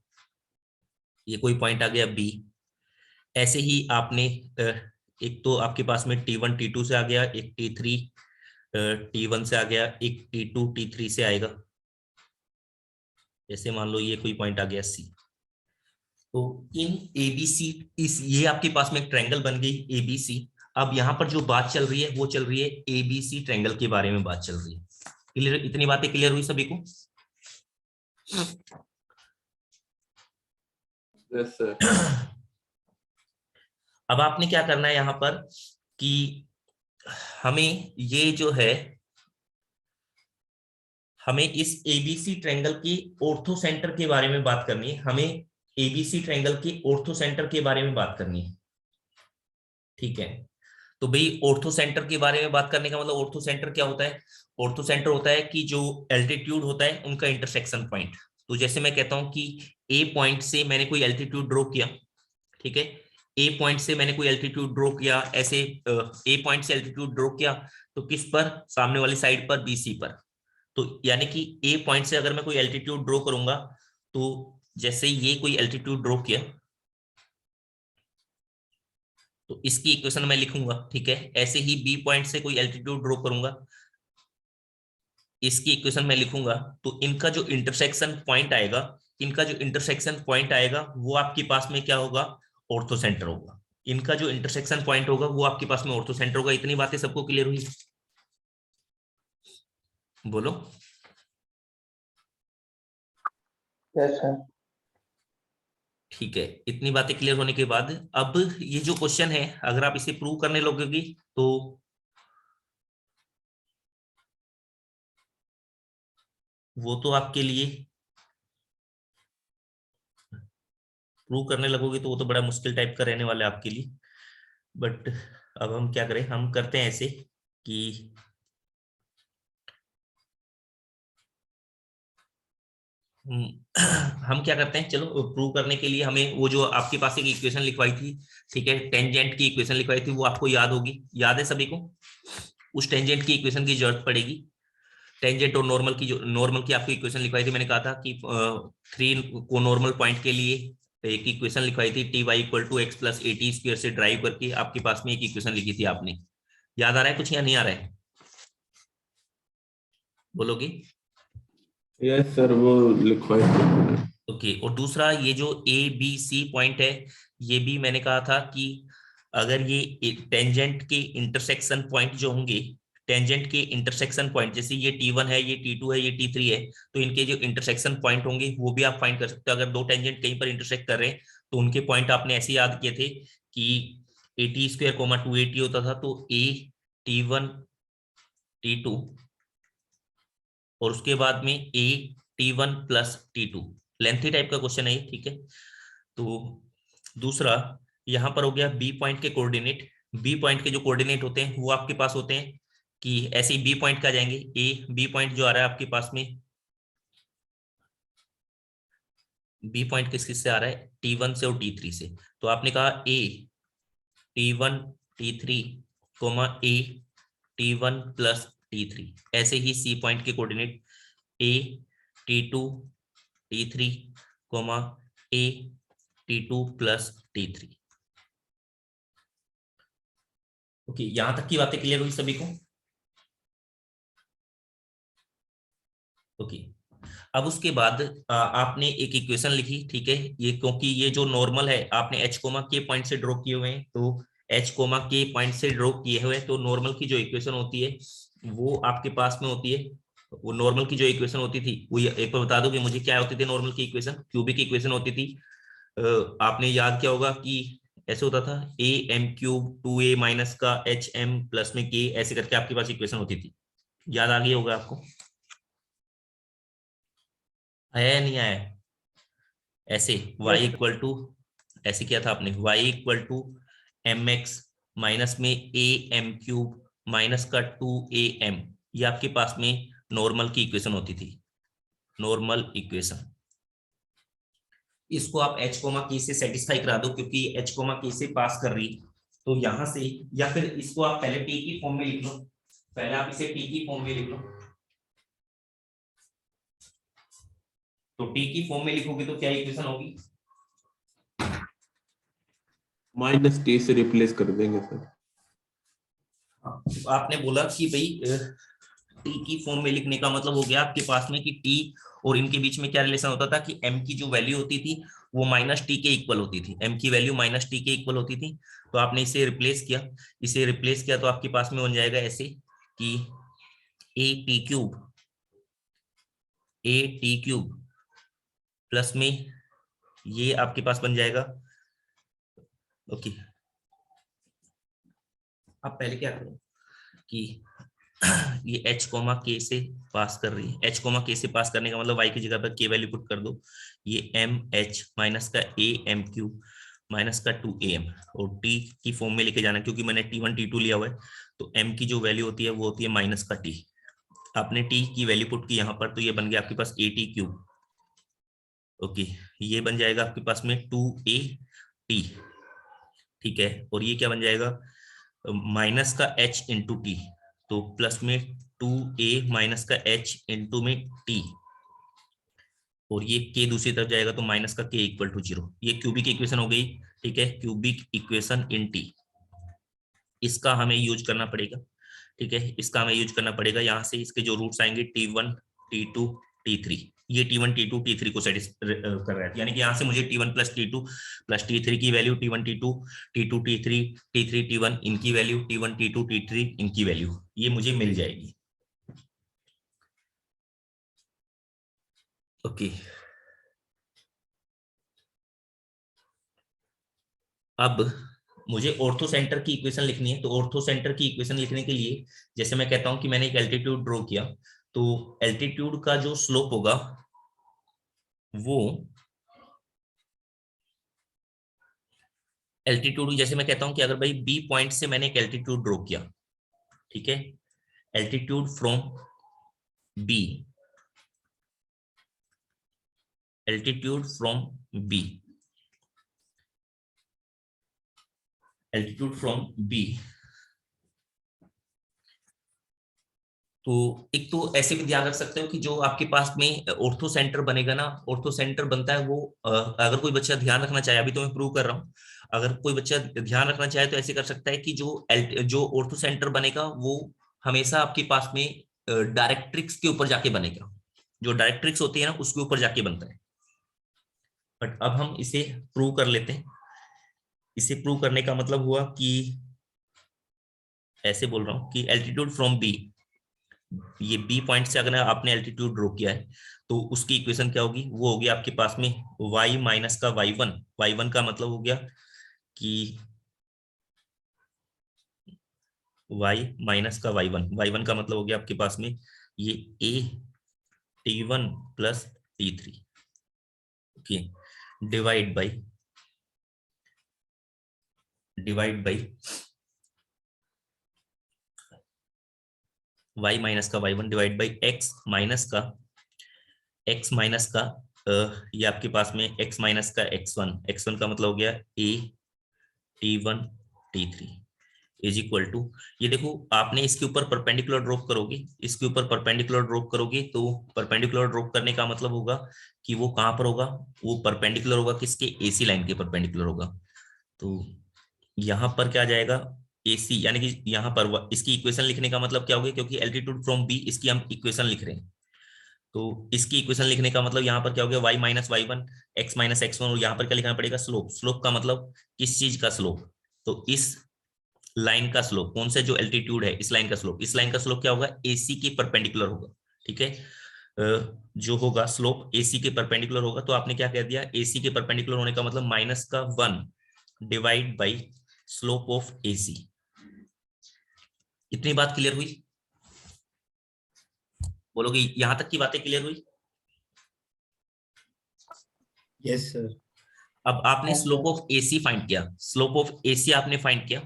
ये कोई पॉइंट आ गया B। ऐसे ही आपने एक तो आपके पास में T1 T2 से आ गया, एक T3 T1 से आ गया, एक T2 T3 से आएगा। जैसे मान लो ये कोई पॉइंट आ गया C। तो इन ABC, इस ये आपके पास में एक ट्रायंगल बन गई ABC। अब यहाँ पर जो बात चल रही है वो चल रही है ABC ट्रायंगल के बारे में बात चल रही है। क्लियर, इतनी बातें क्लियर हुई सभी को? Yes sir. अब आपने क्या करना है यहाँ पर कि हमें ये जो है, हमें इस ABC ट्रायंगल के ऑर्थो सेंटर के बारे में बात करनी है, हमें ABC ट्रायंगल के ऑर्थो सेंटर के बारे में बात करनी है, ठीक है। तो भाई ऑर्थो सेंटर के बारे में बात करने का मतलब, ऑर्थो सेंटर क्या होता है? ऑर्थो सेंटर होता है कि जो एल्टीट्यूड होता है उनका इंटरसेक्शन पॉइंट। तो जैसे मैं कहता हूं कि ए पॉइंट से मैंने कोई एल्टीट्यूड ड्रॉ किया, ठीक है, ए पॉइंट से मैंने कोई एल्टीट्यूड ड्रॉ किया, ऐसे ए पॉइंट से एल्टीट्यूड ड्रॉ किया, तो किस पर? सामने वाली साइड पर, BC पर। तो यानी कि ए पॉइंट से अगर मैं कोई एल्टीट्यूड ड्रॉ करूंगा, तो जैसे ये कोई एल्टीट्यूड ड्रॉ किया, तो इसकी इक्वेशन मैं लिखूंगा, ठीक है। ऐसे ही बी पॉइंट से कोई एल्टीट्यूड ड्रॉ करूंगा, इसकी इक्वेशन मैं लिखूंगा। तो इनका जो इंटरसेक्शन पॉइंट आएगा, इनका जो इंटरसेक्शन पॉइंट आएगा वो आपके पास में क्या होगा? ऑर्थो सेंटर होगा। इनका जो इंटरसेक्शन पॉइंट होगा वो आपके पास में ऑर्थो सेंटर होगा। इतनी बातें सबको क्लियर हुई? बोलो। Yes sir. ठीक है, इतनी बातें क्लियर होने के बाद अब ये जो क्वेश्चन है, अगर आप इसे प्रूव करने लगोगे तो वो तो आपके लिए, प्रूव करने लगोगे तो वो तो बड़ा मुश्किल टाइप का रहने वाला है आपके लिए। बट अब हम क्या करें, हम करते हैं ऐसे कि हम क्या करते हैं, चलो प्रूव करने के लिए हमें वो जो आपके पास एक इक्वेशन लिखवाई थी, ठीक है, टेंजेंट की इक्वेशन लिखवाई थी, वो आपको याद होगी, याद है सभी को? उस टेंजेंट की इक्वेशन की जरूरत पड़ेगी। टेंजेंट और नॉर्मल की, जो नॉर्मल की आपको इक्वेशन लिखवाई थी, मैंने कहा था कि 3 को नॉर्मल पॉइंट के लिए एक इक्वेशन लिखवाई थी, Ty = x + at स्क्वायर से ड्राइव करके आपके पास में एक इक्वेशन लिखी थी आपने। याद आ रहा है कुछ या नहीं आ रहा है? बोलोगे? यस सर, वो लिखवाई थी। ओके, और दूसरा ये जो ABC पॉइंट है, ये भी मैंने कहा था कि अगर ये टेंजेंट के इंटरसेक्शन पॉइंट जो होंगे, टेंजेंट के इंटरसेक्शन पॉइंट, जैसे ये T1 है, ये T2 है, ये T3 है, तो इनके जो इंटरसेक्शन पॉइंट होंगे वो भी आप फाइंड कर सकते हो। अगर दो टेंजेंट कहीं पर इंटरसेक्ट कर रहे हैं तो उनके पॉइंट आपने ऐसे याद किए थे कि AT² = 2AT होता था, तो A T1 T2 और उसके बाद में A T1 + T2। Lengthy type का क्वेश्चन है ये, ठीक है। तो दूसरा यहाँ पर हो गया बी पॉइंट के कोऑर्डिनेट। बी पॉइंट के जो कोऑर्डिनेट होते हैं वो आपके पास होते हैं कि ऐसे ही बी पॉइंट का जाएंगे, ए बी पॉइंट जो आ रहा है आपके पास में, बी पॉइंट किस किस से आ रहा है, T1 से और T3 से। तो आपने कहा ए T1 T3 कोमा ए T1 प्लस T3। ऐसे ही सी पॉइंट के कोऑर्डिनेट ए T2 T3 कोमा ए T2 प्लस T3। ओके, यहां तक की बातें क्लियर हुई सभी को? ओके, अब उसके बाद आपने एक इक्वेशन लिखी, ठीक है। ये क्योंकि ये जो नॉर्मल है आपने एच कोमा के पॉइंट से ड्रॉ किए हुए हैं, तो एच कोमा के पॉइंट से ड्रॉ किए हुए, तो नॉर्मल की जो इक्वेशन होती है वो आपके पास में होती है। वो नॉर्मल की जो इक्वेशन होती थी वो एक बार बता दो कि मुझे क्या होती थी नॉर्मल की इक्वेशन। क्यूबिक इक्वेशन होती थी। आपने याद किया होगा कि ऐसे होता था a m cube 2a minus का एच एम प्लस में के, ऐसे करके आपके पास इक्वेशन होती थी। याद आ गई होगा आपको? आया या नहीं आया? ऐसे y इक्वल टू, ऐसे किया था आपने, y equal to m x minus में ए एम क्यूब माइनस का 2am। ये आपके पास में नॉर्मल की इक्वेशन होती थी, नॉर्मल इक्वेशन। इसको आप h कोमा के से सेटिस्फाई करा दो, क्योंकि h कोमा के से पास कर रही, तो यहां से, या फिर इसको आप पहले t की फॉर्म में लिख लो, पहले आप इसे t की फॉर्म में लिख लो। तो t की फॉर्म में लिखोगे तो क्या इक्वेशन होगी? -t से रिप्लेस कर देंगे सर। आपने बोला कि भाई टी की फॉर्म में लिखने का मतलब हो गया आपके पास में कि टी और इनके बीच में क्या रिलेशन होता था कि एम की जो वैल्यू होती थी वो माइनस टी के इक्वल होती थी, एम की वैल्यू माइनस टी के इक्वल होती थी। तो आपने इसे रिप्लेस किया, इसे रिप्लेस किया तो आपके पास में बन जाएगा ऐसे कि ए टी क्यूब प्लस में ये आपके पास बन जाएगा। ओके, आप पहले क्या करो कि ये h कोमा के से पास कर रही है, h कोमा के से पास करने का मतलब y की जगह पर k वैल्यू पुट कर दो। ये एम एच माइनस का ए एम क्यूब माइनस का 2am, और t की फॉर्म में लेके जाना, क्योंकि मैंने T1 T2 लिया हुआ है, तो m की जो वैल्यू होती है वो होती है माइनस का t। आपने t की वैल्यू पुट की यहाँ पर, तो ये बन गया आपके पास ए टी क्यूब। ओके, ये बन जाएगा आपके पास में 2at, ठीक है। और ये क्या बन जाएगा, माइनस का h इंटू टी, तो प्लस में 2a माइनस का h इंटू में t, और ये k दूसरी तरफ जाएगा तो माइनस का k इक्वल टू 0। ये क्यूबिक इक्वेशन हो गई, ठीक है, क्यूबिक इक्वेशन इन t। इसका हमें यूज करना पड़ेगा, ठीक है, इसका हमें यूज करना पड़ेगा। यहाँ से इसके जो रूट्स आएंगे T1 T2 T3, ये T1 T2 T3 को सेटिस्फाई कर रहा है, यानी कि यहाँ से मुझे T1 plus T2 plus T3 की value, T1 T2 T2 T3 T3 T1 इनकी वैल्यू, T1 T2 T3 इनकी वैल्यू, ये मुझे मिल जाएगी। ओके, अब मुझे ऑर्थो सेंटर की इक्वेशन लिखनी है। तो ऑर्थो सेंटर की इक्वेशन लिखने के लिए जैसे मैं कहता हूं कि मैंने एक एल्टीट्यूड ड्रॉ किया, तो एल्टीट्यूड का जो स्लोप होगा वो एल्टीट्यूड, जैसे मैं कहता हूं कि अगर भाई बी पॉइंट से मैंने एक एल्टीट्यूड ड्रॉ किया, ठीक है, altitude from B, altitude from B, altitude from B. तो एक तो ऐसे भी ध्यान रख सकते हो कि जो आपके पास में ऑर्थो सेंटर बनेगा ना, ऑर्थो सेंटर बनता है वो, अगर कोई बच्चा ध्यान रखना चाहे, अभी तो मैं प्रूव कर रहा हूँ, अगर कोई बच्चा ध्यान रखना चाहे तो ऐसे कर सकता है कि जो ऑर्थो सेंटर बनेगा वो हमेशा आपके पास में डायरेक्ट्रिक्स के ऊपर जाके बनेगा। जो डायरेक्ट्रिक्स होती है ना उसके ऊपर जाके बनता है। बट अब हम इसे प्रूव कर लेते हैं। इसे प्रूव करने का मतलब हुआ कि ऐसे बोल रहा हूँ कि एल्टीट्यूड फ्रॉम बी, ये बी पॉइंट से अगर आपने एल्टीट्यूड ड्रॉ किया है तो उसकी इक्वेशन क्या होगी, वो होगी आपके पास में y माइनस का y1। y1 का मतलब हो गया कि y माइनस का y1 का मतलब हो गया आपके पास में ये a T1 plus T3, okay, divide by divide by y minus का y1 divide by x minus का ये आपके पास में x माइनस का x1 का मतलब हो गया a t1 t3 is equal to, ये देखो आपने इसके ऊपर परपेंडिकुलर ड्रॉप करोगे, इसके ऊपर परपेंडिकुलर ड्रॉप करोगे तो परपेंडिकुलर ड्रॉप करने का मतलब होगा कि वो कहां पर होगा, वो परपेंडिकुलर होगा किसके, एसी लाइन के परपेंडिकुलर होगा। तो यहां पर क्या जाएगा, एसी, यानी कि यहां पर इसकी इक्वेशन लिखने का मतलब क्या होगा, क्योंकि एल्टीट्यूड फ्रॉम बी इसकी हम इक्वेशन लिख रहे हैं, तो इसकी इक्वेशन लिखने का मतलब यहाँ पर क्या हो गया, y minus y1 x minus x1, और यहाँ पर क्या लिखना पड़ेगा, स्लोप। स्लोप का मतलब किस चीज का स्लोप, तो इस लाइन का स्लोप, कौन सा जो एल्टीट्यूड है इस लाइन का स्लोप, इस लाइन का स्लोप क्या होगा, एसी के परपेंडिकुलर होगा। ठीक है, जो होगा स्लोप एसी के परपेंडिकुलर होगा, तो आपने क्या कह दिया, एसी के परपेंडिकुलर होने का मतलब माइनस का 1 divide by slope of AC. इतनी बात क्लियर हुई, बोलोगे यहां तक की बातें क्लियर हुई? Yes sir. अब आपने स्लोप ऑफ एसी फाइंड किया, स्लोप ऑफ एसी आपने फाइंड किया,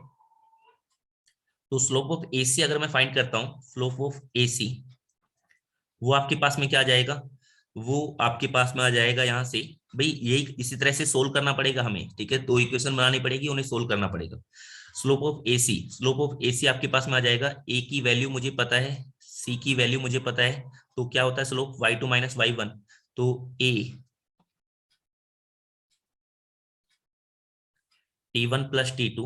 तो स्लोप ऑफ एसी अगर मैं फाइंड करता हूं, स्लोप ऑफ एसी वो आपके पास में क्या आ जाएगा, वो आपके पास में आ जाएगा यहाँ से, भाई यही इसी तरह से सोल्व करना पड़ेगा हमें। ठीक है, दो इक्वेशन बनानी पड़ेगी, उन्हें सोल्व करना पड़ेगा। स्लोप ऑफ एसी आपके पास में आ जाएगा, ए की वैल्यू मुझे पता है, सी की वैल्यू मुझे पता है, तो क्या होता है स्लोप y2 माइनस y1, तो a t1 plus t2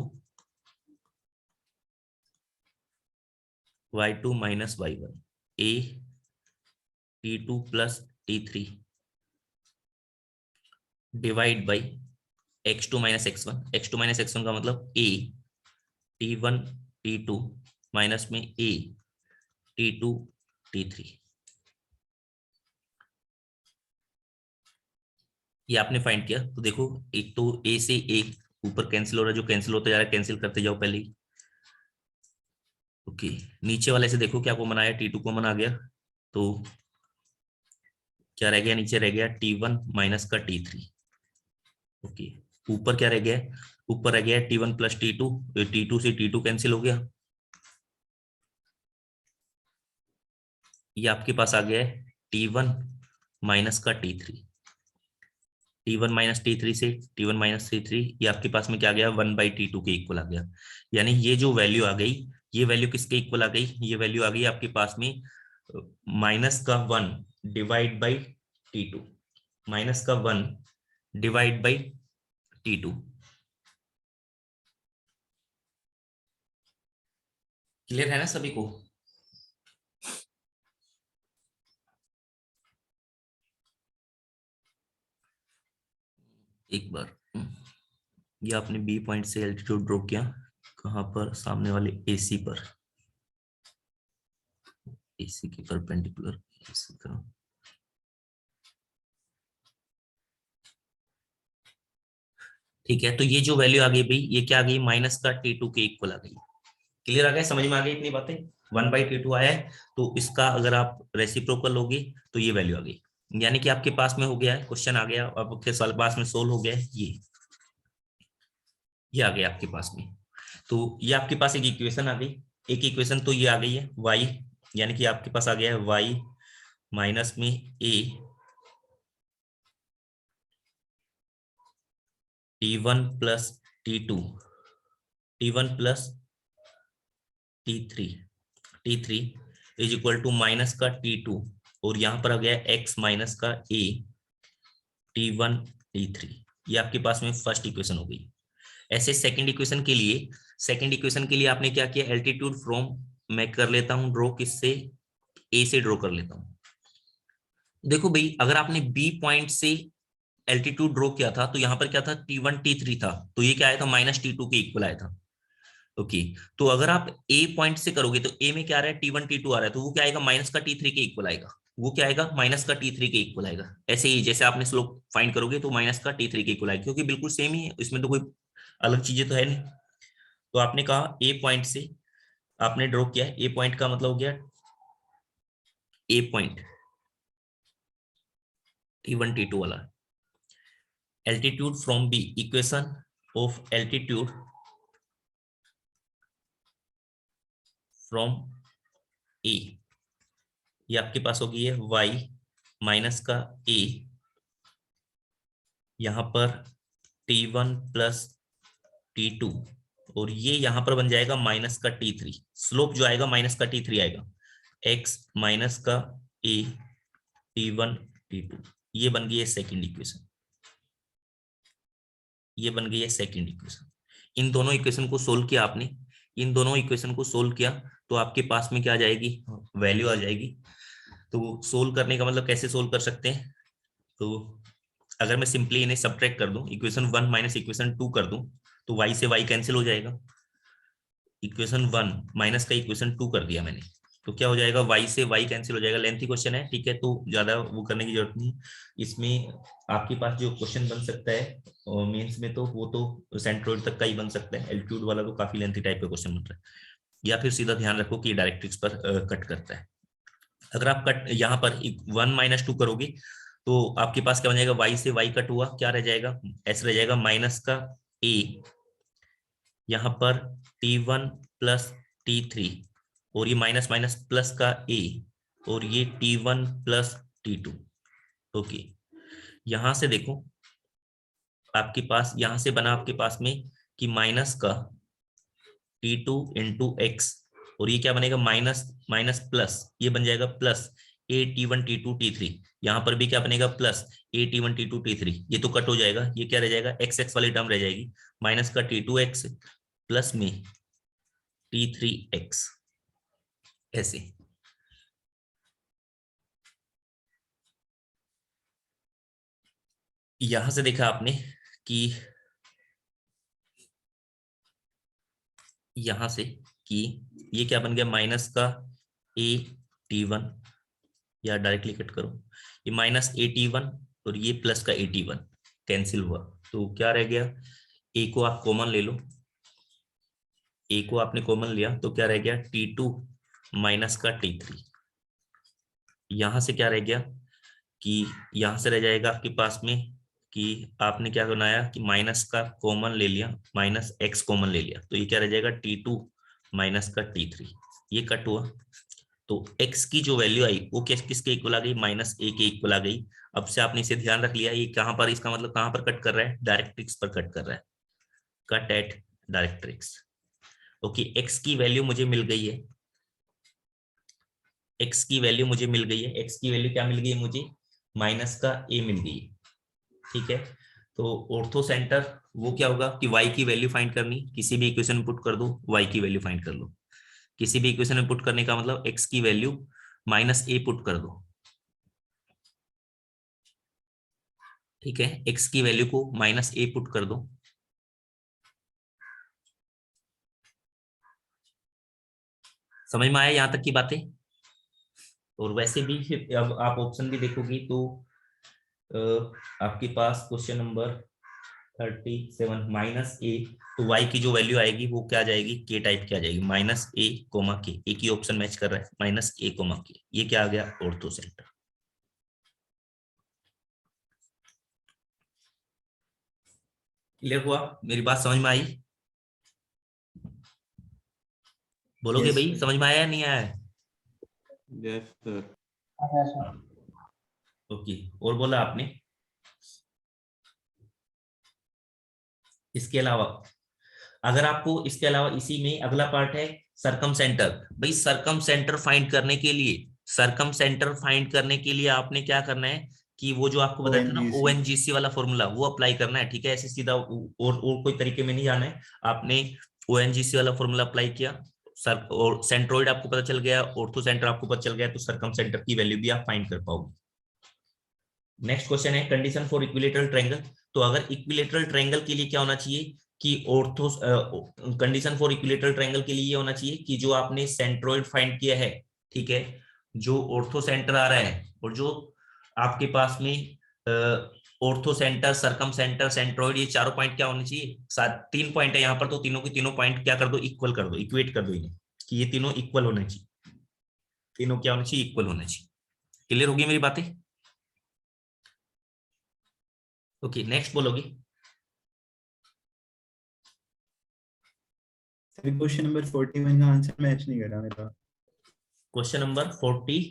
y2 minus y1 a t2 plus t3 divide by x2 minus x1 का मतलब a t1 t2 माइनस में a t2 t3। ये आपने फाइंड किया, तो देखो एक तो a से a ऊपर कैंसिल हो रहा है, जो कैंसिल होता जा रहा है कैंसिल करते जाओ पहले ही। ओके, नीचे वाले से देखो क्या कॉमन आया, t2 कॉमन आ गया, तो क्या रह गया, नीचे रह गया t1 माइनस का t3। ओके, ऊपर क्या रह गया, ऊपर रह गया t1 प्लस t2, t2 से t2 कैंसिल हो गया, ये आपके पास आ गया है t1 माइनस का t3, t1 माइनस t3 से t1 माइनस t3, ये आपके पास में क्या आ गया, 1/t2 के इक्वल आ गया। यानी ये जो वैल्यू आ गई, ये वैल्यू किसके इक्वल आ गई, ये वैल्यू आ गई आपके पास में माइनस का 1 डिवाइड बाई t2, माइनस का 1 डिवाइड बाई t2। क्लियर है ना सभी को? एक बार ये आपने बी पॉइंट से एल्टीट्यूड ड्रॉ किया, कहां पर, सामने वाले एसी पर, एसी के परपेंडिकुलर इसी तरह। ठीक है, तो ये जो वैल्यू आ गई भाई, ये क्या आ गई, माइनस का t2 के इक्वल आ गई। क्लियर आ गया, समझ में आ गई इतनी बातें, 1/t2 आया है, तो इसका अगर आप रेसिप्रोकल लोगे तो ये वैल्यू आ गई, यानी कि आपके पास में हो गया है, क्वेश्चन आ गया, आपके पास में सोल्व हो गया है, ये आ गया आपके पास में। तो ये आपके पास एक इक्वेशन आ गई, एक इक्वेशन तो ये आ गई है y, यानी कि आपके पास आ गया है y माइनस में a t1 plus t2 t1 plus t3 is equal to minus का t2, और यहां पर आ गया x माइनस का a t1 t3। ये आपके पास में फर्स्ट इक्वेशन हो गई। ऐसे सेकंड इक्वेशन के लिए आपने क्या किया, एल्टीट्यूड फ्रॉम, मैं कर लेता हूं ड्रॉ, किससे, ए से ड्रॉ कर लेता हूं। देखो भाई, अगर आपने बी पॉइंट से एल्टीट्यूड ड्रॉ किया था, तो यहां पर क्या था, t1 t3 था, तो ये क्या आया था, माइनस t2 के इक्वल आया था। ओके, तो अगर आप ए पॉइंट से करोगे, तो ए में क्या आ रहा है, t1 t2 आ रहा है, तो वो क्या आएगा, माइनस का t3 के इक्वल आएगा, वो क्या आएगा, माइनस का t3 के इक्वल आएगा। ऐसे ही जैसे आपने स्लोप फाइंड करोगे तो माइनस का t3 के इक्वल आएगा, क्योंकि बिल्कुल सेम ही है, इसमें तो कोई अलग चीजें तो है नहीं। तो आपने कहा ए पॉइंट से आपने ड्रॉ किया, ए पॉइंट का मतलब हो गया ए पॉइंट t1 t2 वाला, altitude from B, equation of altitude from A, ये आपके पास होगी ये y माइनस का a, यहां पर t1 प्लस t2, और ये यहां पर बन जाएगा माइनस का t3। स्लोप जो आएगा माइनस का t3 आएगा, x माइनस का a t1 t2। ये बन गई है सेकंड इक्वेशन, ये बन गई है सेकंड इक्वेशन। इन दोनों इक्वेशन को सोल्व किया आपने, इन दोनों इक्वेशन को सोल्व किया तो आपके पास में क्या आ जाएगी, वैल्यू आ जाएगी। तो सोल्व करने का मतलब कैसे सोल्व कर सकते हैं, तो अगर मैं सिंपली इन्हें सब्ट्रैक्ट कर दूं, इक्वेशन 1 माइनस इक्वेशन 2 कर दूं, तो y से y कैंसिल हो जाएगा। इक्वेशन 1 माइनस का इक्वेशन 2 कर दिया मैंने, तो क्या हो जाएगा, y से y कैंसिल हो जाएगा। लेंथी क्वेश्चन है, ठीक है, तो ज्यादा वो करने की जरूरत नहीं। इसमें आपके पास जो क्वेश्चन बन सकता है मेंस में, तो वो तो सेंट्रोइड तक का ही बन सकता है, एल्टीट्यूड वाला तो काफी लेंथी टाइप का क्वेश्चन बन रहा है। या फिर सीधा ध्यान रखो कि डायरेक्ट्रिक्स पर कट करता है। अगर आप कट यहाँ पर 1 माइनस 2 करोगे तो आपके पास क्या बन जाएगा, y से y कट हुआ, क्या रह जाएगा, ऐसे रह जाएगा माइनस का a, यहाँ पर t1 प्लस t3, और ये माइनस माइनस प्लस का a, और ये t1 प्लस t2। ओके, यहां से देखो आपके पास यहां से बना आपके पास में कि माइनस का t2 इंटू एक्स, और ये क्या बनेगा, माइनस माइनस प्लस, ये बन जाएगा plus a t1 t2 t3। यहां पर भी क्या बनेगा, plus a t1 t2 t3। ये तो कट हो जाएगा, ये क्या रह जाएगा, x x वाली टर्म रह जाएगी, माइनस का t2x प्लस में t3x, ऐसे। यहां से देखा आपने कि यहां से कि ये क्या बन गया, माइनस का a t1, या डायरेक्टली कट करो, ये माइनस a t1 और ये प्लस का a t1 कैंसिल हुआ, तो क्या रह गया, a को आप कॉमन ले लो, a को आपने कॉमन लिया तो क्या रह गया, t2 माइनस का t3। यहां से क्या रह गया कि यहां से रह जाएगा आपके पास में कि आपने क्या बनाया कि माइनस का कॉमन ले लिया, माइनस x कॉमन ले लिया, तो ये क्या रह जाएगा, t2 माइनस का t3। ये कट हुआ तो x की जो वैल्यू आई वो किसके इक्वल आ गई, माइनस a के इक्वल आ गई। अब से आपने इसे ध्यान रख लिया, ये कहां पर, इसका मतलब कहां पर कट कर रहा है, डायरेक्ट्रिक्स पर कट कर रहा है, cut at directrix. Okay, x की वैल्यू मुझे मिल गई है, x की वैल्यू मुझे मिल गई है, x की वैल्यू क्या मिल गई है मुझे, माइनस का a मिल गई है, ठीक है। तो ऑर्थो सेंटर वो क्या होगा कि y की वैल्यू फाइंड करनी, किसी भी इक्वेशन में पुट कर दो, y की वैल्यू फाइंड कर लो। किसी भी इक्वेशन में पुट करने का मतलब x की वैल्यू माइनस a पुट कर दो, ठीक है, x की वैल्यू को माइनस a पुट कर दो। समझ में आया यहां तक की बातें। और वैसे भी फिर अब आप ऑप्शन भी देखोगी तो आपके पास क्वेश्चन नंबर 37 माइनस ए, तो y की जो वैल्यू आएगी वो क्या जाएगी, के टाइप की आ जाएगी, माइनस ए कोमा के, एक ही ऑप्शन मैच कर रहा है, माइनस ए कोमा के, ये क्या आ गया, ऑर्थो सेंटर। क्लियर हुआ, मेरी बात समझ में आई, बोलोगे Yes, भाई sir. समझ में आया या नहीं आया। Yes sir. ओके, और बोला आपने इसके अलावा, अगर आपको इसके अलावा इसी में अगला पार्ट है सरकम सेंटर। भाई सरकम सेंटर फाइंड करने के लिए, सरकम सेंटर फाइंड करने के लिए आपने क्या करना है कि वो जो आपको बताया था ना ONGC. ONGC वाला फॉर्मूला वो अप्लाई करना है, ठीक है, ऐसे सीधा और कोई तरीके में नहीं जाना है। आपने ONGC वाला फॉर्मूला अप्लाई किया सर, और सेंट्रोइड आपको पता चल गया, ऑर्थो सेंटर आपको पता चल गया, तो सरकम सेंटर की वैल्यू भी आप फाइंड कर पाओगे। नेक्स्ट क्वेश्चन है कंडीशन फॉर इक्विलेटरल ट्रायंगल। तो अगर इक्विलेटरल ट्रायंगल के लिए क्या होना चाहिए कि ortho, condition for equilateral triangle के लिए ये होना चाहिए कि जो आपने सेंट्रोइड फाइंड किया है, ठीक है, जो ऑर्थो सेंटर आ रहा है और जो आपके पास में ऑर्थो सेंटर, सरकम सेंटर, सेंट्रोइड, ये चारों पॉइंट क्या होने चाहिए, 3 पॉइंट है यहाँ पर, तो तीनों के तीनों पॉइंट क्या कर दो, इक्वल कर दो, इक्वेट कर दो इन्हें, कि ये तीनों इक्वल होने चाहिए, तीनों क्या होने चाहिए, इक्वल होने चाहिए। क्लियर होगी मेरी बातें। ओके, नेक्स्ट बोलोगी। सर क्वेश्चन नंबर 41 का आंसर मैच नहीं कर रहा मेरा। क्वेश्चन नंबर 41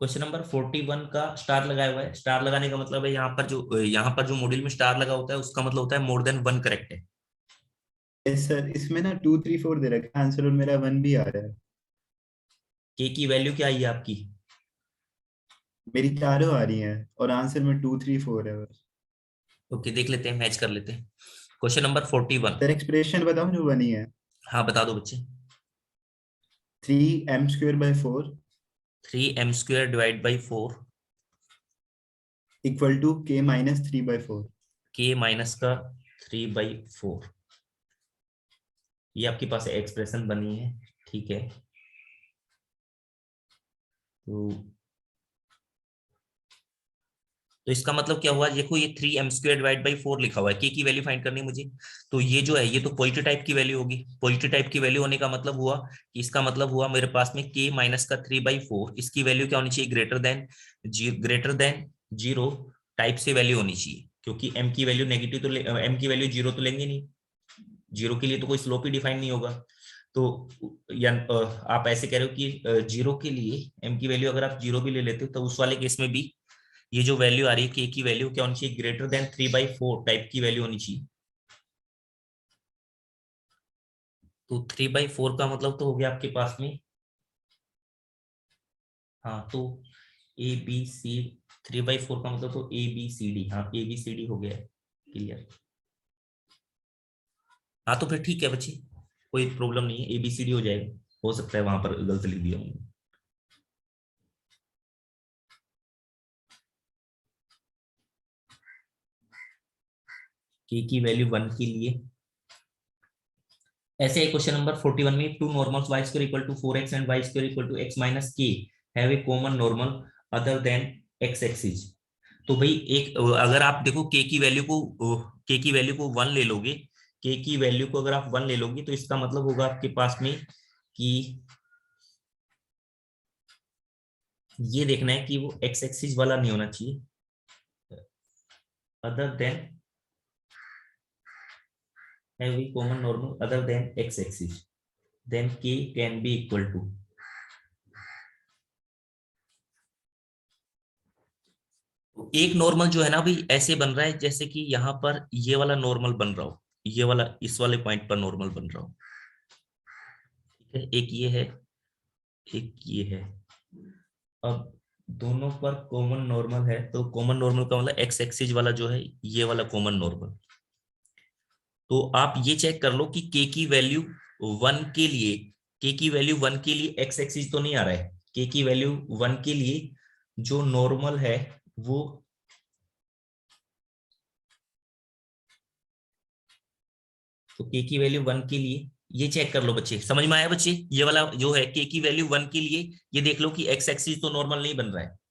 क्वेश्चन नंबर 41 का स्टार लगाया हुआ है। स्टार लगाने का मतलब है यहाँ पर जो मॉड्यूल में स्टार लगा होता है उसका मतलब होता है मोर देन 1 करेक्ट है। यस सर, इसमें ना 2 3 4 दे रखा है आंसर और मेरा 1 भी आ रहा है। के की वैल्यू क्या आई है आपकी? मेरी चारों आ रही हैं और आंसर में 2 3 4 है बस। ओके, देख लेते हैं, मैच कर लेते हैं। Question number 41। सर एक्सप्रेशन बताऊं जो बनी है? हाँ बता दो बच्चे। 3m²/4 3m² divide by 4 equal to k-3/4। k minus का 3/4, ये आपके पास एक्सप्रेशन बनी है, ठीक है। तो इसका मतलब क्या हुआ, देखो ये 3m² डिवाइड बाई 4 लिखा हुआ है, के की वैल्यू फाइंड करनी है मुझे। तो ये जो है ये तो पॉजिटिव टाइप की वैल्यू होगी। पॉजिटिव टाइप की वैल्यू होने का मतलब हुआ कि इसका मतलब हुआ मेरे पास में k माइनस का 3/4, इसकी वैल्यू क्या होनी चाहिए, ग्रेटर देन 0 टाइप से वैल्यू होनी चाहिए, क्योंकि m की वैल्यू नेगेटिव तो m की वैल्यू 0 तो लेंगे नहीं, 0 के लिए तो कोई स्लोप ही डिफाइन नहीं होगा। तो आप ऐसे कह रहे हो कि 0 के लिए m की वैल्यू अगर आप 0 भी ले लेते हो तो उस वाले केस में भी ये जो वैल्यू आ रही है के की वैल्यू क्या होनी चाहिए, ग्रेटर देन 3/4 टाइप की वैल्यू होनी चाहिए। तो 3/4 का मतलब तो हो गया आपके पास में, हाँ तो ए बी सी, 3/4 का मतलब तो ABCD, हाँ ABCD हो गया, क्लियर। हाँ तो फिर ठीक है बच्चे, कोई प्रॉब्लम नहीं है, ABCD हो जाएगा। हो सकता है वहां पर गलत लिख दिया हूँ। के की वैल्यू 1 के लिए ऐसे है। क्वेश्चन नंबर 41 में two normals y² equal to 4x and y² equal to x minus k have a common normal other than x axis. तो भाई एक अगर आप देखो के की वैल्यू को 1 ले लोगे, के की वैल्यू को अगर आप 1 ले लोगे तो इसका मतलब होगा आपके पास में कि ये देखना है कि वो x एक्सिस वाला नहीं होना चाहिए, other than have a common normal other than x axis, then k can be equal to, एक नॉर्मल जो है ना भाई ऐसे बन रहा है जैसे कि यहाँ पर ये वाला नॉर्मल बन रहा हो, ये वाला इस वाले पॉइंट पर नॉर्मल बन रहा हो, ठीक है। एक ये है, एक ये है। अब दोनों पर कॉमन नॉर्मल है, तो कॉमन नॉर्मल का मतलब एक्स एक्सिस वाला जो है ये वाला कॉमन नॉर्मल। तो आप ये चेक कर लो कि के की वैल्यू 1 के लिए, के की वैल्यू 1 के लिए एक्स एक्सिस तो नहीं आ रहा है, के की वैल्यू 1 के लिए जो नॉर्मल है वो तो के की वैल्यू 1 के लिए ये चेक कर लो बच्चे, समझ में आया बच्चे? ये वाला जो है के की वैल्यू 1 के लिए ये देख लो कि एक्स एक्सिस तो नॉर्मल नहीं बन रहा है।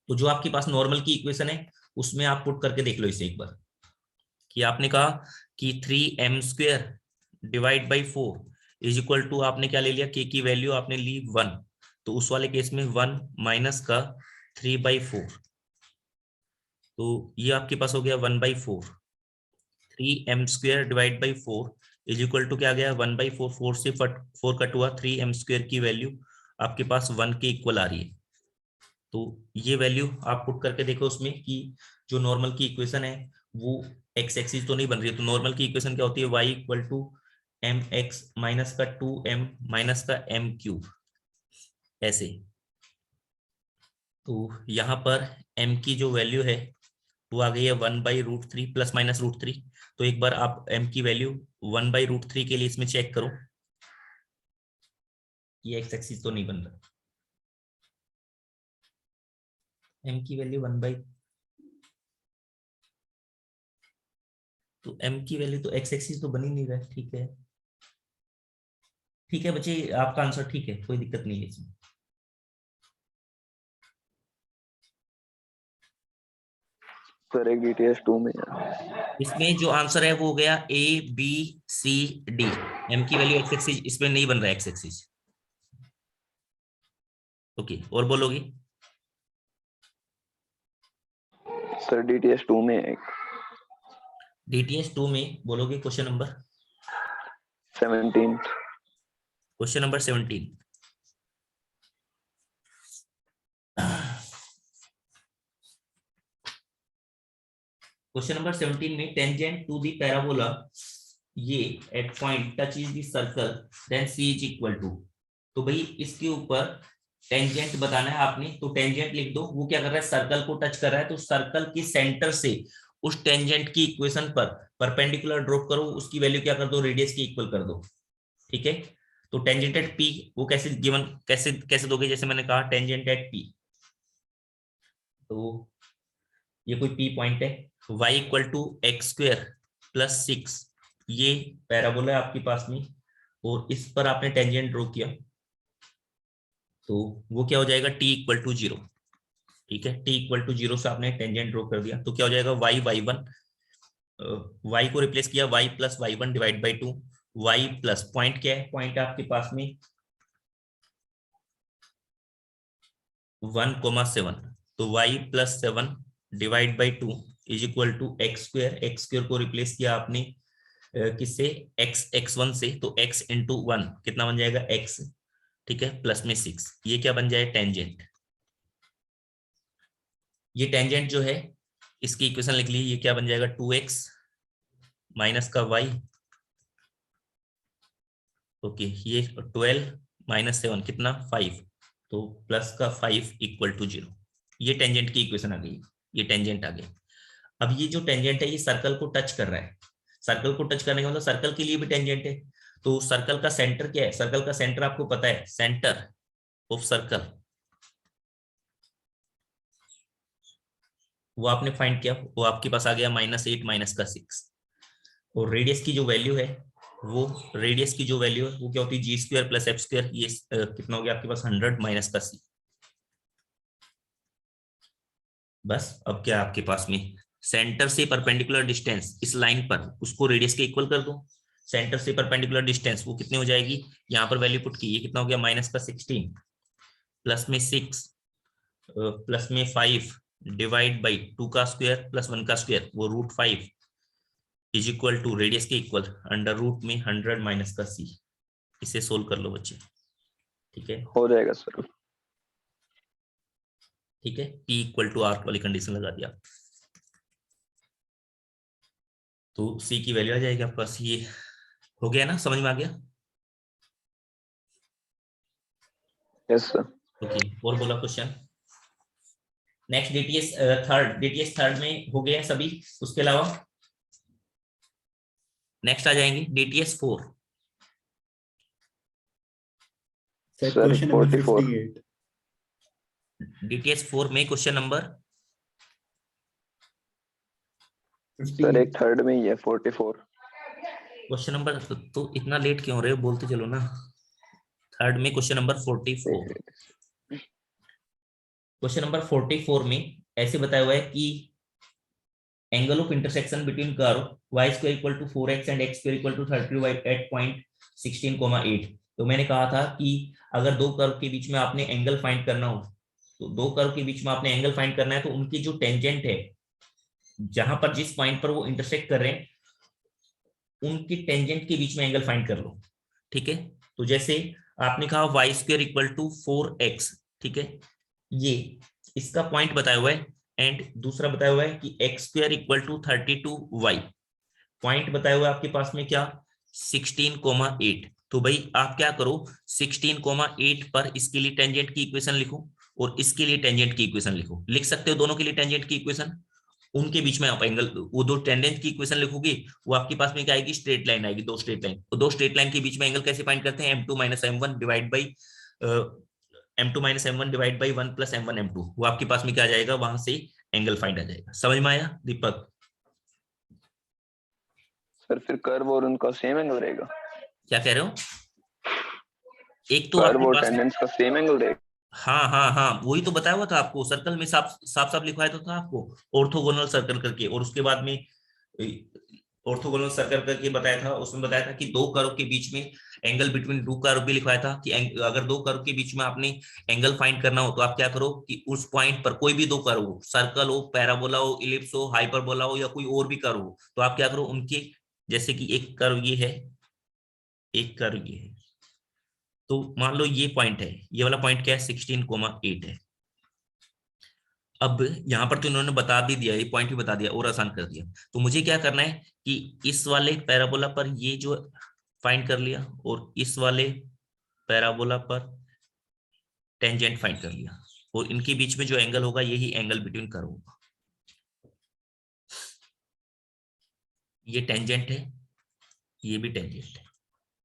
तो जो आपके पास नॉर्मल की इक्वेशन है उसमें आप पुट करके देख लो इसे एक बार, कि आपने कहा कि 3m² divide by 4 is equal to, आपने क्या ले लिया, के की वैल्यू आपने ली 1, तो उस वाले केस में 1 माइनस का 3/4, तो ये आपके पास हो गया 1/4। 3m² divide by 4 is equal to क्या आ गया, 1/4, 4 से 4 कट हुआ, 3m² की वैल्यू आपके पास 1 के इक्वल आ रही है। तो ये वैल्यू आप पुट करके देखो उसमें कि जो नॉर्मल की इक्वेशन है वो एक्स एक्सिस तो नहीं बन रही है। तो नॉर्मल की इक्वेशन क्या होती है, y equal to mx minus का 2m माइनस का m³ ऐसे। तो यहाँ पर m की जो वैल्यू है वो आ गई है 1/√3 प्लस माइनस √3। तो एक बार आप m की वैल्यू 1/√3 के लिए इसमें चेक करो, ये एक्स एक्सिस तो नहीं बन रहा, m की वैल्यू 1 तो m की वैल्यू तो एक्स एक्सिस तो बन ही नहीं रहा है, ठीक है। ठीक है बच्चे, आपका आंसर ठीक है, कोई दिक्कत नहीं है इसमें। सर एक DTS 2 में है। इसमें जो आंसर है वो हो गया ABCD, m की वैल्यू एक्स एक्सिस इसमें नहीं बन रहा है, एक्स एक्सिस। ओके, और बोलोगे? सर DTS 2 में है एक। DTS 2 में बोलोगे question number 17। Question number 17। Question number 17 में टेंजेंट टू द पैराबोला ये at point touch is the circle then c is equal to. तो भाई इसके ऊपर टेंजेंट बताना है आपने, तो टेंजेंट लिख दो। वो क्या कर रहा है, सर्कल को टच कर रहा है, तो सर्कल के सेंटर से उस टेंजेंट की इक्वेशन पर परपेंडिकुलर ड्रॉप करो, उसकी वैल्यू क्या कर दो, रेडियस की इक्वल कर दो। ठीक है, तो टेंजेंट एट पी वो कैसे गिवन, कैसे कैसे दोगे, जैसे मैंने कहा टेंजेंट एट पी, तो ये कोई पी पॉइंट है, y equal to x square plus 6, ये पैराबोला है आपके पास में, और इस पर आपने टेंजेंट ड्रॉ किया, तो वो क्या हो जाएगा, t इक्वल टू 0। ठीक है, t इक्वल टू 0 से आपने टेंजेंट ड्रॉ कर दिया, तो क्या हो जाएगा, y y को रिप्लेस किया, y plus y1 divide by 2, y plus point क्या है, पॉइंट आपके पास में 1,7, तो y plus 7 divide by 2 is equal to x square को रिप्लेस किया आपने किससे, x1 से, तो x इंटू 1 कितना बन जाएगा, x। ठीक है, प्लस में 6, ये क्या बन जाए, टेंजेंट। ये टेंजेंट जो है इसकी इक्वेशन लिख ली, ये क्या बन जाएगा, 2x माइनस का y, ओके, ये 12 माइनस 7 कितना 5, तो प्लस का 5 इक्वल टू 0। ये टेंजेंट की इक्वेशन आ गई, ये टेंजेंट आ गया। अब ये जो टेंजेंट है ये सर्कल को टच कर रहा है, सर्कल को टच करने का मतलब सर्कल के लिए भी टेंजेंट है, तो सर्कल का सेंटर क्या है, सर्कल का सेंटर आपको पता है, सेंटर ऑफ सर्कल वो आपने फाइंड किया, वो आपके पास आ गया -8 माइनस का 6, और रेडियस की जो वैल्यू है वो, रेडियस की जो वैल्यू है वो क्या होती है, जी स्क्वायर प्लस एफ स्क्वायर, ये कितना हो गया आपके पास 100 माइनस का c। बस अब क्या आपके पास में, सेंटर से परपेंडिकुलर डिस्टेंस इस लाइन पर, उसको रेडियस के इक्वल कर दो। सेंटर से परपेंडिकुलर डिस्टेंस वो कितनी हो जाएगी, यहाँ पर वैल्यू पुट की, ये कितना हो गया, माइनस का 16 प्लस में 6 प्लस में 5 डिवाइड बाई 2 का स्क्वायर प्लस 1 का स्क्वायर, वो √5 इज इक्वल टू रेडियस के इक्वल अंडर रूट में 100 माइनस का c। इसे सोल्व कर लो बच्चे। ठीक है, हो जाएगा सर। ठीक है, p इक्वल टू आर वाली कंडीशन लगा दिया, तो c की वैल्यू आ जाएगी आपके पास। ये हो गया ना, समझ में आ गया। Yes sir. ओके, और बोला क्वेश्चन नेक्स्ट, डीटीएस थर्ड में हो गया सभी, उसके अलावा नेक्स्ट आ जाएंगे DTS 4। Sir sir, question number 44। 58। DTS 4 में क्वेश्चन नंबर, सर एक थर्ड में ही है 44। क्वेश्चन नंबर, तो इतना लेट क्यों हो रहे हो, बोलते चलो ना। थर्ड में क्वेश्चन नंबर 44, क्वेश्चन नंबर 44 में ऐसे बताया हुआ है कि angle of intersection between curve y square equal to 4x and x square equal to 30 at point 16,8। तो मैंने कहा था कि अगर दो कर्व के बीच में आपने एंगल फाइंड करना हो, तो दो कर्व के बीच में आपने एंगल फाइंड करना है, तो उनकी जो टेंजेंट है, जहां पर जिस पॉइंट पर वो इंटरसेक्ट कर रहे हैं, उनकी टेंजेंट के बीच में एंगल फाइंड कर लो। ठीक है, तो जैसे आपने कहा y square equal to 4x, ठीक है, ये इसका पॉइंट बताया हुआ है, एंड दूसरा बताया हुआ है कि x square equal to 32y, point बताया हुआ है आपके पास में क्या, 16,8। तो भाई आप क्या करो, 16,8 पर इसके लिए टेंजेंट की इक्वेशन लिखो और इसके लिए टेंजेंट की इक्वेशन लिखो। लिख सकते हो दोनों के लिए टेंजेंट की इक्वेशन, उनके बीच में आप एंगल, वो दो टेंजेंट की इक्वेशन लिखोगे, वो आपके पास में क्या आएगी, स्ट्रेट लाइन आएगी, दो स्ट्रेट लाइन। तो दो स्ट्रेट लाइन के बीच में एंगल कैसे फाइंड करते हैं, m2 minus m1 divide by m2 minus m1 divide by 1 plus m1 m2, वो आपके पास में क्या आ जाएगा, वहां से एंगल फाइंड आ जाएगा। समझ में आया दीपक? सर फिर कर्व और उनका सेम एंगल रहेगा? क्या कह रहे हो? एक तो कर्व आपके और पास, टेंजेंट्स का सेम एंगल रहेगा? हाँ हाँ हाँ, वही तो बताया हुआ था आपको, सर्कल में साफ साफ लिखवाया तो था आपको, ऑर्थोगोनल सर्कल करके, और उसके बाद में ऑर्थोगोनल सर्कल करके बताया था, उसमें बताया था कि दो कर्व के बीच में एंगल बिटवीन टू कर्व भी लिखवाया था कि अगर दो कर्व के बीच में आपने एंगल फाइंड करना हो तो आप क्या करो कि उस पॉइंट पर कोई भी दो कर्व हो, सर्कल हो, पैराबोला हो, इलिप्स हो, हाइपरबोला हो या कोई और भी कर्व हो, तो आप क्या करो उनके, जैसे कि एक कर्व ये है, एक कर्व ये है, तो मान लो ये पॉइंट है, ये वाला पॉइंट क्या है 16,8 है। अब यहां पर तो इन्होंने बता भी दिया, ये पॉइंट भी बता दिया और आसान कर दिया। तो मुझे क्या करना है कि इस वाले पैराबोला पर ये जो फाइंड कर लिया और इस वाले पैराबोला पर टेंजेंट फाइंड कर लिया, और इनके बीच में जो एंगल होगा यही एंगल बिटवीन कर्व होगा। ये टेंजेंट है, ये भी टेंजेंट है,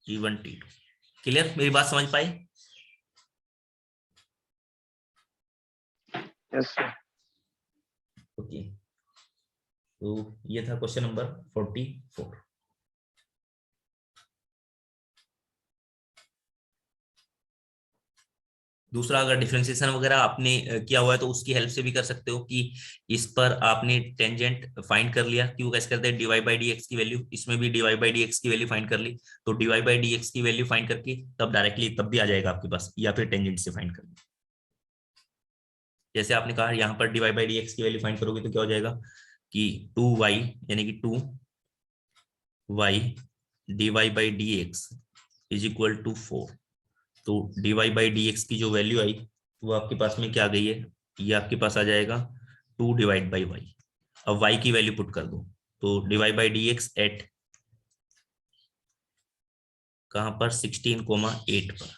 T1 T2। क्लियर, मेरी बात समझ पाए? Yes sir. ओके, तो ये था क्वेश्चन नंबर 44। दूसरा, अगर डिफरेंशिएशन वगैरह आपने किया हुआ है तो उसकी हेल्प से भी कर सकते हो कि इस पर आपने टेंजेंट फाइंड कर लिया कि वो कैसे करते हैं, dy बाई dx की वैल्यू, इसमें भी dy बाई dx की वैल्यू फाइंड कर ली, तो dy बाई dx की वैल्यू फाइंड करके तब डायरेक्टली तब भी आ जाएगा आपके पास, या फिर टेंजेंट से फाइंड कर ली। जैसे आपने कहा यहाँ पर dy बाई dx की वैल्यू फाइंड करोगे तो क्या हो जाएगा कि 2y यानी कि 2y dy by dx is equal to 4। तो dy बाई dx की जो वैल्यू आई वो आपके पास में क्या आ गई है, ये आपके पास आ जाएगा 2 डिवाइड बाई y। अब y की वैल्यू पुट कर दो, तो dy बाई dx एट कहां पर 16,8 पर,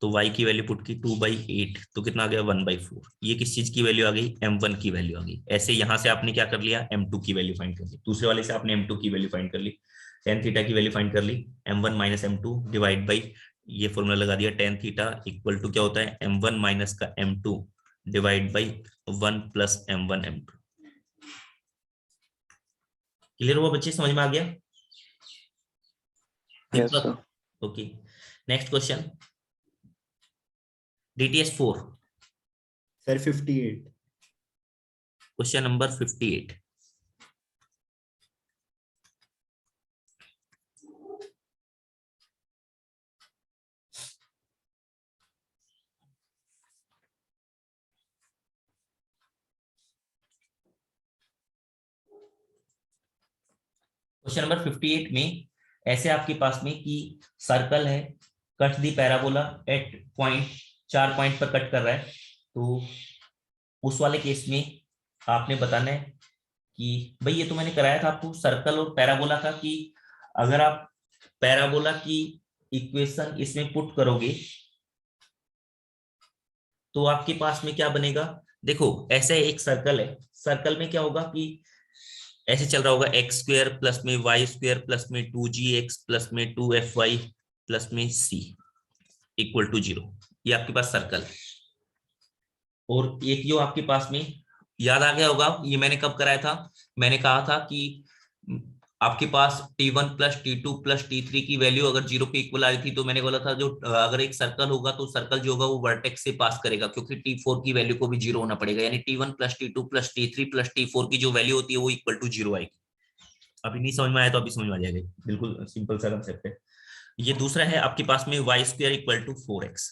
तो y की वैल्यू पुट की 2/8, तो कितना आ गया 1/4। ये किस चीज की वैल्यू आ गई, m1 की वैल्यू आ गई। ऐसे यहां से आपने क्या कर लिया, m2 की वैल्यू फाइंड कर ली, दूसरे वाले से आपने m2 की वैल्यू फाइंड कर ली, tan थीटा की वैल्यू फाइंड कर ली, m1 minus m2 divide by, ये फॉर्मूला लगा दिया, tan थीटा इक्वल टू क्या होता है m1 माइनस का m2 divide by 1 plus m1 m2। Clear हुआ बच्चे, समझ में आ गया? Yes sir. Okay, next question, DTS 4, sir 58। Question number 58। Question number 58 में ऐसे आपके पास में कि सर्कल है, cut the parabola at point, 4 point पर कट कर रहा है, तो उस वाले केस में आपने बताना है कि भाई ये तो मैंने कराया था आपको सर्कल और पैराबोला का, कि अगर आप पैराबोला की इक्वेशन इसमें पुट करोगे तो आपके पास में क्या बनेगा। देखो ऐसे एक सर्कल है, सर्कल में क्या होगा कि ऐसे चल रहा होगा एक्स स्क्वायर प्लस में वाई स्क्वायर प्लस में 2gx प्लस में 2fy प्लस में c इक्वल टू 0। ये आपके पास सर्कल है। और एक जो आपके पास में याद आ गया होगा, ये मैंने कब कराया था, मैंने कहा था कि आपके पास t1 plus t2 plus t3 की वैल्यू अगर 0 के इक्वल आ रही थी, तो मैंने बोला था जो अगर एक सर्कल होगा तो सर्कल जो होगा वो वर्टेक्स से पास करेगा, क्योंकि t4 की वैल्यू को भी 0 होना पड़ेगा, यानी t1 plus t2 plus t3 plus t4 की जो वैल्यू होती है वो इक्वल टू 0 आएगी। अभी नहीं समझ में आया तो अभी समझ में आ जाएगा, बिल्कुल सिंपल सा कंसेप्ट है। ये दूसरा है आपके पास में Y square equal to 4x।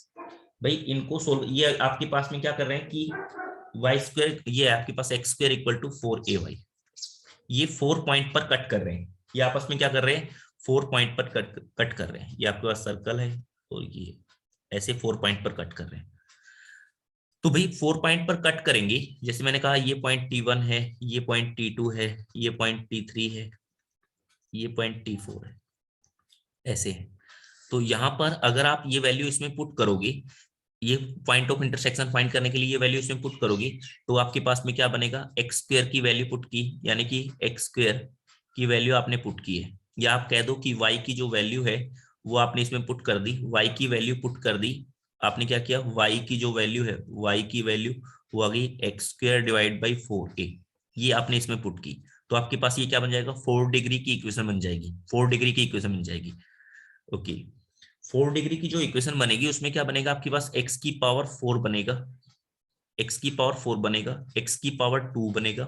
भाई इनको सोल्व, ये आपके पास में क्या कर रहे हैं कि वाई स्क्वायर, ये आपके पास X square equal to 4ay, ये 4 पॉइंट पर कट कर रहे हैं, ये आपस में क्या कर रहे हैं 4 पॉइंट पर कट कर रहे हैं। ये आपके पास सर्कल है और ये ऐसे 4 पॉइंट पर कट कर रहे हैं। तो भाई 4 पॉइंट पर कट करेंगे, जैसे मैंने कहा ये पॉइंट t1 है, ये पॉइंट t2 है, ये पॉइंट t3 है, ये पॉइंट t4 है, ऐसे है। तो यहाँ पर अगर आप ये वैल्यू इसमें पुट करोगे, ये पॉइंट ऑफ इंटरसेक्शन फाइंड करने के लिए ये वैल्यू इसमें पुट करोगे, तो आपके पास में क्या बनेगा, एक्स स्क्वायर की वैल्यू पुट की, यानी कि एक्स स्क्वायर की वैल्यू आपने पुट की है, या आप कह दो कि वाई की जो वैल्यू है वो आपने इसमें पुट कर दी, वाई की वैल्यू पुट कर दी। आपने क्या किया, वाई की जो वैल्यू है, वाई की वैल्यू वो आ गई x square divide by 4a, ये आपने इसमें पुट की, तो आपके पास ये क्या बन जाएगा, 4 डिग्री की इक्वेशन बन जाएगी, 4 डिग्री की इक्वेशन बन जाएगी। ओके, 4 डिग्री की जो इक्वेशन बनेगी उसमें क्या बनेगा, आपके पास x की पावर 4 बनेगा, x की पावर 4 बनेगा, x की पावर 2 बनेगा,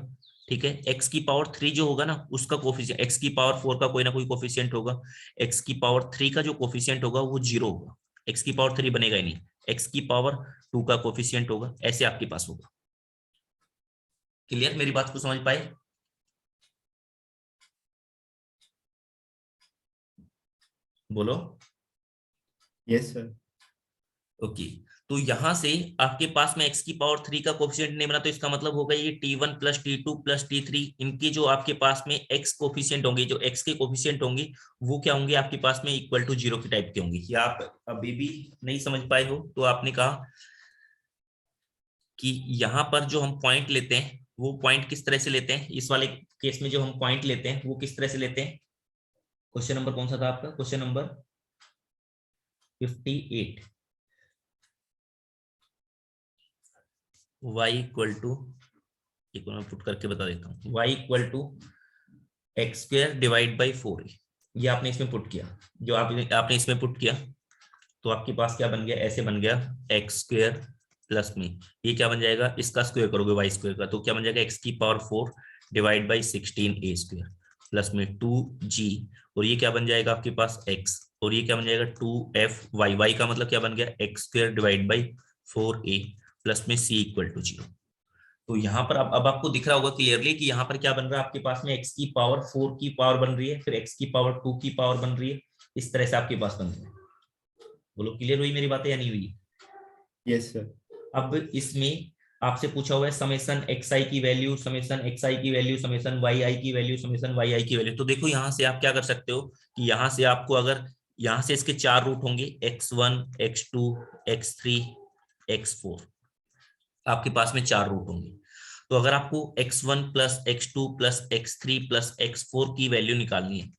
ठीक है। x की पावर 3 जो होगा ना उसका कोफिशिएंट, x की पावर 4 का कोई ना कोई कोफिशिएंट होगा, x की पावर 3 का जो कोफिशिएंट होगा वो 0 होगा, x की पावर 3 बनेगा ही नहीं, x की पावर 2 का कोफिशिएंट होगा, ऐसे आपके पास होगा। क्लियर, मेरी बात को समझ पाए? बोलो। Yes sir. ओके, तो यहां से आपके पास में x की पावर 3 का कोफिशिएंट नहीं बना, तो इसका मतलब होगा ये t1 plus t2 plus t3, इनकी जो आपके पास में x कोफिशिएंट होंगे, जो x के कोफिशिएंट होंगे वो क्या होंगे आपके पास में, इक्वल टू 0 के टाइप के होंगे। या आप अभी भी नहीं समझ पाए हो तो आपने कहा कि यहाँ पर जो हम पॉइंट लेते हैं वो पॉइंट किस तरह से लेते हैं, इस वाले केस में जो हम पॉइंट लेते हैं वो किस तरह से लेते हैं। क्वेश्चन नंबर कौन सा था आपका, question number 58। y equal to, एक मैं पुट करके बता देता हूँ, y equal to x square divide by 4a, ये आपने इसमें पुट किया, जो आपने इसमें पुट किया तो आपके पास क्या बन गया, ऐसे बन गया एक्स स्क्वायर प्लस में ये क्या बन जाएगा, इसका स्क्वायर करोगे वाई स्क्वायर का तो क्या बन जाएगा, एक्स की power 4 divide by 16a square plus में 2g, और ये क्या बन जाएगा आपके पास x, और ये क्या बन जाएगा 2f y, y का मतलब क्या बन गया x square divide by 4a plus में c इक्वल टू 0। तो यहाँ पर अब आपको दिख रहा होगा क्लियरली कि यहाँ पर क्या बन रहा है आपके पास में, x की पावर 4 की पावर बन रही है, फिर x की पावर 2 की पावर बन रही है, इस तरह से आपके पास बन रही है। बोलो क्लियर हुई मेरी बातें या नहीं हुई? Yes sir. अब इसमें आपसे पूछा हुआ है समेशन xi की वैल्यू, समेशन xi की वैल्यू, समेशन yi की वैल्यू, समेशन yi की वैल्यू। तो देखो यहाँ से आप क्या कर सकते हो कि यहाँ से आपको अगर यहाँ से इसके 4 रूट होंगे, x1 x2 x3 x4, आपके पास में 4 रूट होंगे। तो अगर आपको x1 plus x2 plus x3 plus x4 की वैल्यू निकालनी है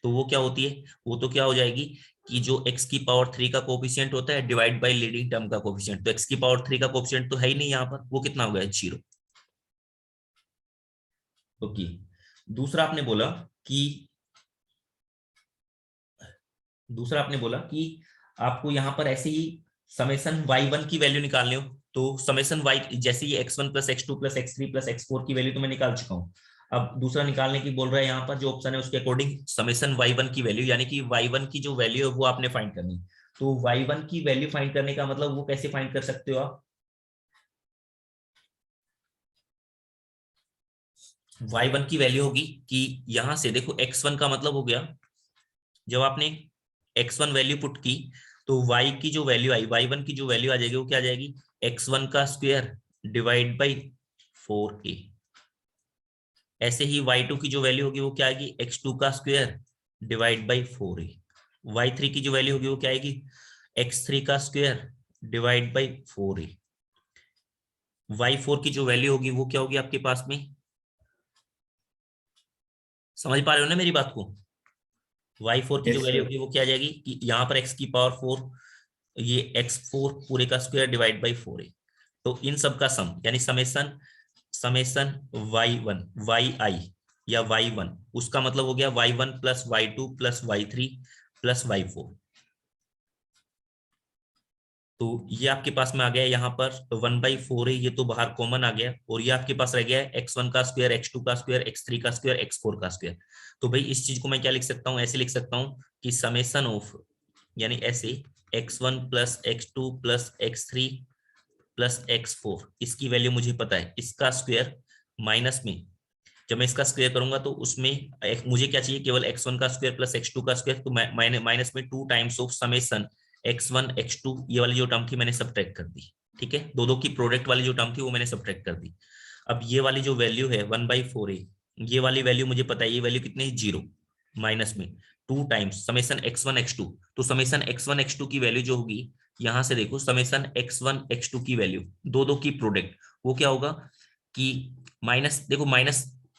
तो वो क्या होती है, वो तो क्या हो जाएगी कि जो x की पावर 3 का कोफिशिएंट होता है डिवाइड बाय लीडिंग टर्म का कोफिशिएंट, तो x की पावर 3 का कोफिशिएंट तो है ही नहीं यहाँ पर, वो कितना हो गया 0। ओके, दूसरा आपने बोला कि आपको यहाँ पर ऐसे ही समेशन y1 की वैल्यू निकालनी हो, तो समेशन y जैसे ये x1 plus x2 plus x3 plus x4 की वैल्यू तो मैं निकाल चुका हूँ। अब दूसरा निकालने की बोल रहा है यहाँ पर जो ऑप्शन है उसके अकॉर्डिंग समेशन y1 की वैल्यू, यानी कि y1 की जो वैल्यू है वो आपने फाइंड करनी। तो y1 की वैल्यू फाइंड करने का मतलब वो कैसे फाइंड कर सकते हो आप, y1 की वैल्यू होगी कि यहां से देखो x1 का मतलब हो गया, जब आपने x1 वैल्यू पुट की तो y की जो वैल्यू आई, y1 की जो वैल्यू आ जाएगी वो क्या आ जाएगी, x1 का स्क्वायर डिवाइड बाई 4a। ऐसे ही y2 की जो वैल्यू होगी वो क्या आएगी, x2 का square divide by 4a। y3 की जो वैल्यू होगी वो क्या आएगी, x3 का square divide by 4a। y4 की जो वैल्यू होगी वो क्या होगी आपके पास में, समझ पा रहे हो ना मेरी बात को, y4 की जो यस वैल्यू सर। होगी वो क्या आ जाएगी कि यहाँ पर x की पावर 4, ये x4 पूरे का स्क्वायर डिवाइड बाई 4a, तो इन सब का सम यानी समेशन y1 yi या y1, उसका मतलब हो गया y1 plus y2 plus y3 plus y4। तो ये आपके पास में आ गया यहाँ पर 1/4 है, ये तो बाहर कॉमन आ गया, और ये आपके पास रह गया है x1 का स्क्वायर, x2 का स्क्वायर, x3 का स्क्वायर, x4 का स्क्वायर। तो भाई इस चीज को मैं क्या लिख सकता हूँ, ऐसे लिख सकता हूँ कि समेशन ऑफ, यानी ऐसे x1 plus x2 plus x3 plus x4, इसकी वैल्यू मुझे पता है, इसका स्क्वायर माइनस में जब मैं इसका स्क्वायर करूंगा तो उसमें मुझे क्या चाहिए, केवल x1 का स्क्वायर प्लस x2 का स्क्वायर, तो माइनस में 2 times of summation x1 x2, ये वाली जो टर्म थी मैंने सब्ट्रैक्ट कर दी। ठीक है, दो की प्रोडक्ट वाली जो टर्म थी वो मैंने सब्ट्रैक्ट कर दी। अब ये वाली जो वैल्यू है 1/4a, ये वाली वैल्यू मुझे पता है, ये वैल्यू कितनी है 0, माइनस में 2 टाइम्स समेशन x1 x2, तो समेशन x1 x2 की वैल्यू जो होगी, यहां से देखो समेशन x1 x2 की वैल्यू, दो की प्रोडक्ट, वो क्या होगा कि माइनस, देखो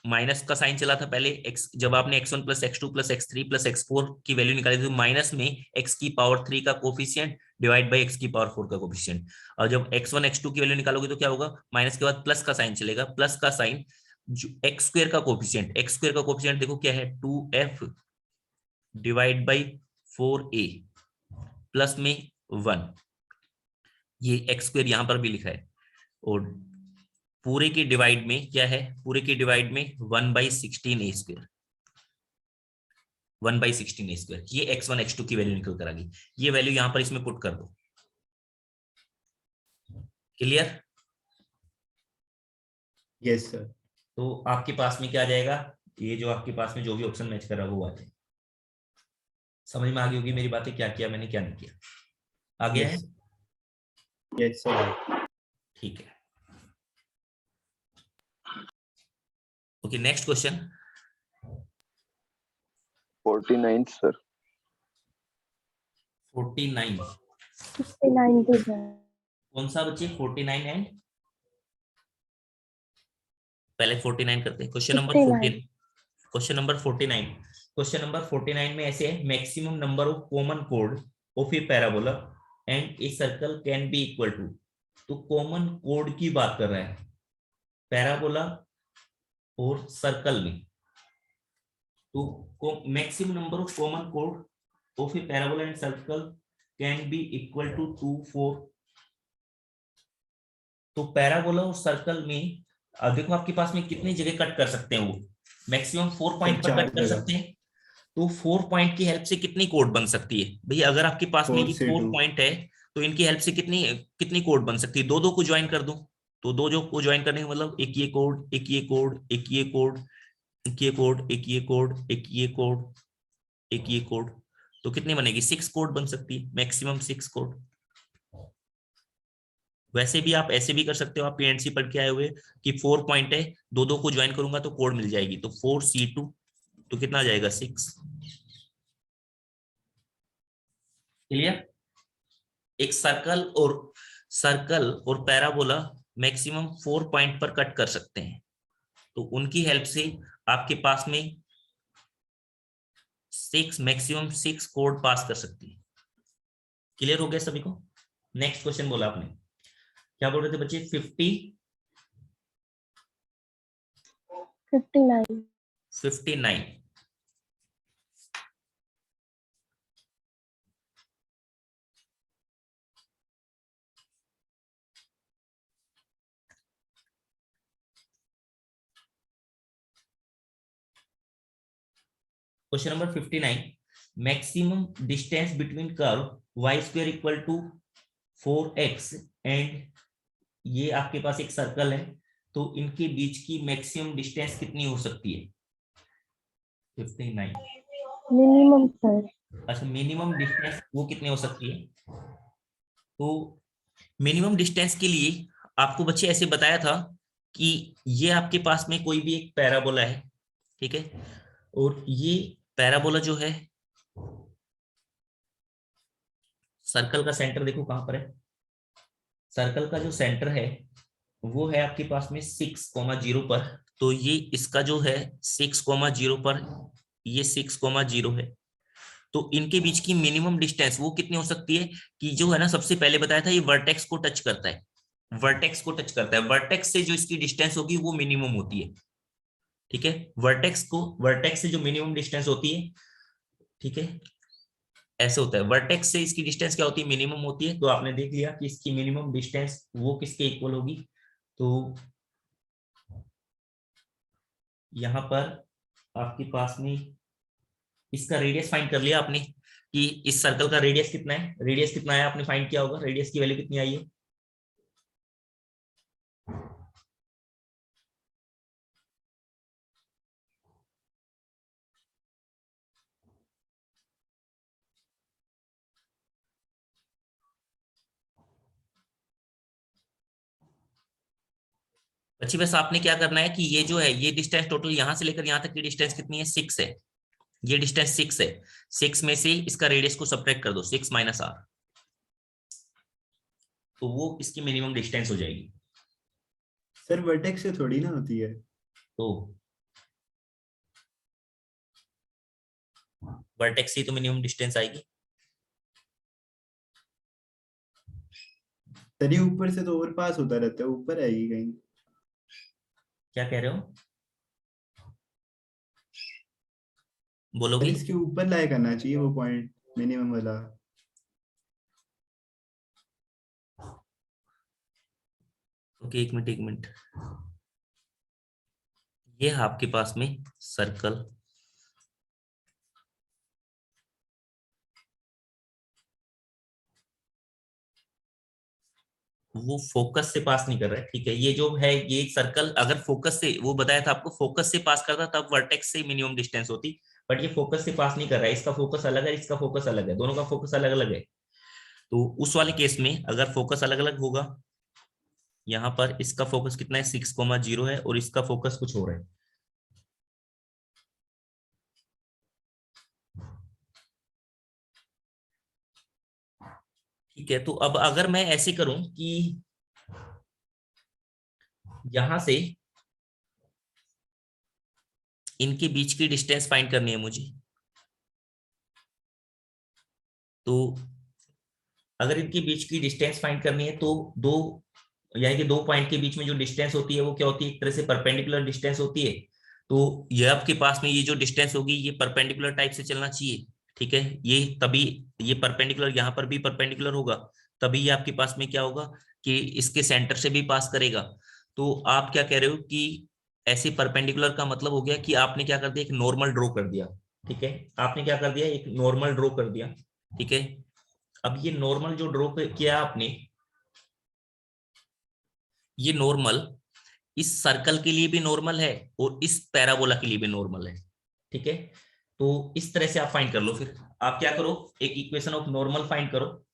माइनस का साइन चला था पहले x, जब आपने x1 plus x2 plus x3 plus x4 की वैल्यू निकाली थी, तो माइनस में x की पावर 3 का कोफिशिएंट डिवाइड बाई x की पावर 4 का कोफिशिएंट। और जब x1 x2 की वैल्यू निकालोगे तो क्या होगा, माइनस के बाद प्लस का साइन चलेगा, प्लस का साइन एक्स स्क्वायर का कोफिशिएंट देखो क्या है 2f divide by 4a plus में 1, ये एक्स स्क्वायर यहां पर भी लिखा है, और पूरे की डिवाइड में क्या है, पूरे की डिवाइड में 1/16 a², 1/16 a², ये x1 x2 की वैल्यू निकल कर आ गई। ये वैल्यू यहां पर इसमें पुट कर दो। क्लियर? Yes sir. तो आपके पास में क्या आ जाएगा, ये जो आपके पास में जो भी ऑप्शन मैच कर रहा है वो आ जाए। समझ में आ गई होगी मेरी बातें, क्या किया मैंने क्या नहीं किया। आ गया है? Yes sir. ठीक है। Okay, next question. 49 सर। 49 69 पे है। कौन सा बच्चे? 49 एंड पहले 49 करते हैं। Question number 59 14, question number 49। Question number 49 में ऐसे है, मैक्सिमम नंबर ऑफ कॉमन कोड of a parabola and a circle can be equal to. तो कॉमन कोड की बात कर रहा है पैराबोला और सर्कल में। तो मैक्सिमम नंबर ऑफ कॉमन कोड of a parabola and circle can be equal to 2 4। तो पैराबोला और सर्कल में देखो आपके पास में कितनी जगह कट कर सकते हैं, वो मैक्सिमम 4 पॉइंट पर कट कर सकते हैं। तो 4 पॉइंट की हेल्प से कितनी कोड बन सकती है भैया? अगर आपके पास में 4 पॉइंट है तो इनकी हेल्प से कितनी कितनी कोड बन सकती है? दो को ज्वाइन कर दूं तो दो को ज्वाइन करने का मतलब एक ये कोड, एक ये कोड, एक ये कोड, एक ये कोड, एक ये कोड, एक ये कोड, एक ये कोड, तो कितनी बनेगी? 6 कोड बन सकती है, मैक्सिमम 6 कोड। वैसे भी आप ऐसे भी कर सकते हो, आप पीएनसी पढ़ के आए हुए कि 4 पॉइंट है, दो को ज्वाइन करूंगा तो कोड मिल जाएगी। तो 4C2 तो कितना आ जाएगा? 6। क्लियर? एक सर्कल और पैराबोला मैक्सिमम 4 पॉइंट पर कट कर सकते हैं, तो उनकी हेल्प से आपके पास में 6 मैक्सिमम 6 कोड पास कर सकती है। क्लियर हो गया सभी को? नेक्स्ट क्वेश्चन बोला आपने, क्या बोल रहे थे बच्चे? 59। Question number 59, maximum distance between curve y² equal to 4x and ये आपके पास एक सर्कल है, तो इनके बीच की मैक्सिमम डिस्टेंस कितनी हो सकती है? 59। Minimum sir. अच्छा, मिनिमम डिस्टेंस वो कितनी हो सकती है? तो मिनिमम डिस्टेंस के लिए आपको बच्चे ऐसे बताया था कि ये आपके पास में कोई भी एक पैराबोला है, ठीक है, और ये पैराबोला जो है, सर्कल का सेंटर देखो कहां पर है। सर्कल का जो सेंटर है वो है आपके पास में 6,0 पर। तो ये इसका जो है 6,0 पर, ये 6,0 है। तो इनके बीच की मिनिमम डिस्टेंस वो कितनी हो सकती है कि जो है ना, सबसे पहले बताया था ये वर्टेक्स को टच करता है, वर्टेक्स को टच करता है, वर्टेक्स से जो इसकी डिस्टेंस होगी वो मिनिमम होती है, ठीक है। वर्टेक्स से जो मिनिमम डिस्टेंस होती है, ठीक है, ऐसे होता है। वर्टेक्स से इसकी डिस्टेंस क्या होती है? मिनिमम होती है। तो आपने देख लिया कि इसकी मिनिमम डिस्टेंस वो किसके इक्वल होगी। तो यहां पर आपके पास में इसका रेडियस फाइंड कर लिया आपने कि इस सर्कल का रेडियस कितना है, रेडियस कितना है आपने फाइंड किया होगा, रेडियस की वैल्यू कितनी आई है? अच्छी, बस आपने क्या करना है कि ये जो है, ये डिस्टेंस टोटल यहां से लेकर यहां तक की डिस्टेंस कितनी है? 6 है। ये डिस्टेंस 6 है, 6 में से इसका रेडियस को सब्ट्रैक्ट कर दो, 6 - r, तो वो इसकी मिनिमम डिस्टेंस हो जाएगी। सर वर्टेक्स से थोड़ी ना होती है। तो वर्टेक्स से तो मिनिमम डिस्टेंस आएगी। सर ये ऊपर से तो और पास होता रहता है, ऊपर आएगी कहीं। क्या कह रहे हो, सर बोलोगी? इसके ऊपर लाया करना चाहिए वो पॉइंट, मिनिमम वाला। ओके, एक मिनट, ये है आपके पास में सर्कल, वो फोकस से पास नहीं कर रहा है, ठीक है। ये जो है ये एक सर्कल अगर फोकस से, वो बताया था आपको, फोकस से पास करता तब वर्टेक्स से मिनिमम डिस्टेंस होती, बट ये फोकस से पास नहीं कर रहा है, इसका फोकस अलग है, इसका फोकस अलग है, दोनों का फोकस अलग अलग है। तो उस वाले केस में अगर फोकस अलग अलग होगा, यहाँ पर इसका फोकस कितना है 6,0 है और इसका फोकस कुछ हो रहा है। ठीक है, तो अब अगर मैं ऐसे करूं कि यहां से इनके बीच की डिस्टेंस फाइंड करनी है मुझे, तो अगर इनके बीच की डिस्टेंस फाइंड करनी है तो दो, यानी कि दो पॉइंट के बीच में जो डिस्टेंस होती है वो क्या होती है, एक तरह से परपेंडिकुलर डिस्टेंस होती है। तो ये आपके पास में ये जो डिस्टेंस होगी ये परपेंडिकुलर टाइप से चलना चाहिए, ठीक है। ये तभी ये परपेंडिकुलर, यहाँ पर भी परपेंडिकुलर होगा, तभी ये आपके पास में क्या होगा कि इसके सेंटर से भी पास करेगा। तो आप क्या कह रहे हो कि ऐसे परपेंडिकुलर का मतलब हो गया कि आपने क्या कर दिया, एक नॉर्मल ड्रॉ कर दिया, ठीक है। आपने क्या कर दिया, एक नॉर्मल ड्रॉ कर दिया, ठीक है। अब ये नॉर्मल जो ड्रॉ किया आपने, ये नॉर्मल इस सर्कल के लिए भी नॉर्मल है और इस पैराबोला के लिए भी नॉर्मल है, ठीक है। तो इस तरह से आप फाइंड कर लो, फिर आप क्या करो, एक इक्वेशन ऑफ नॉर्मल फाइंड करो,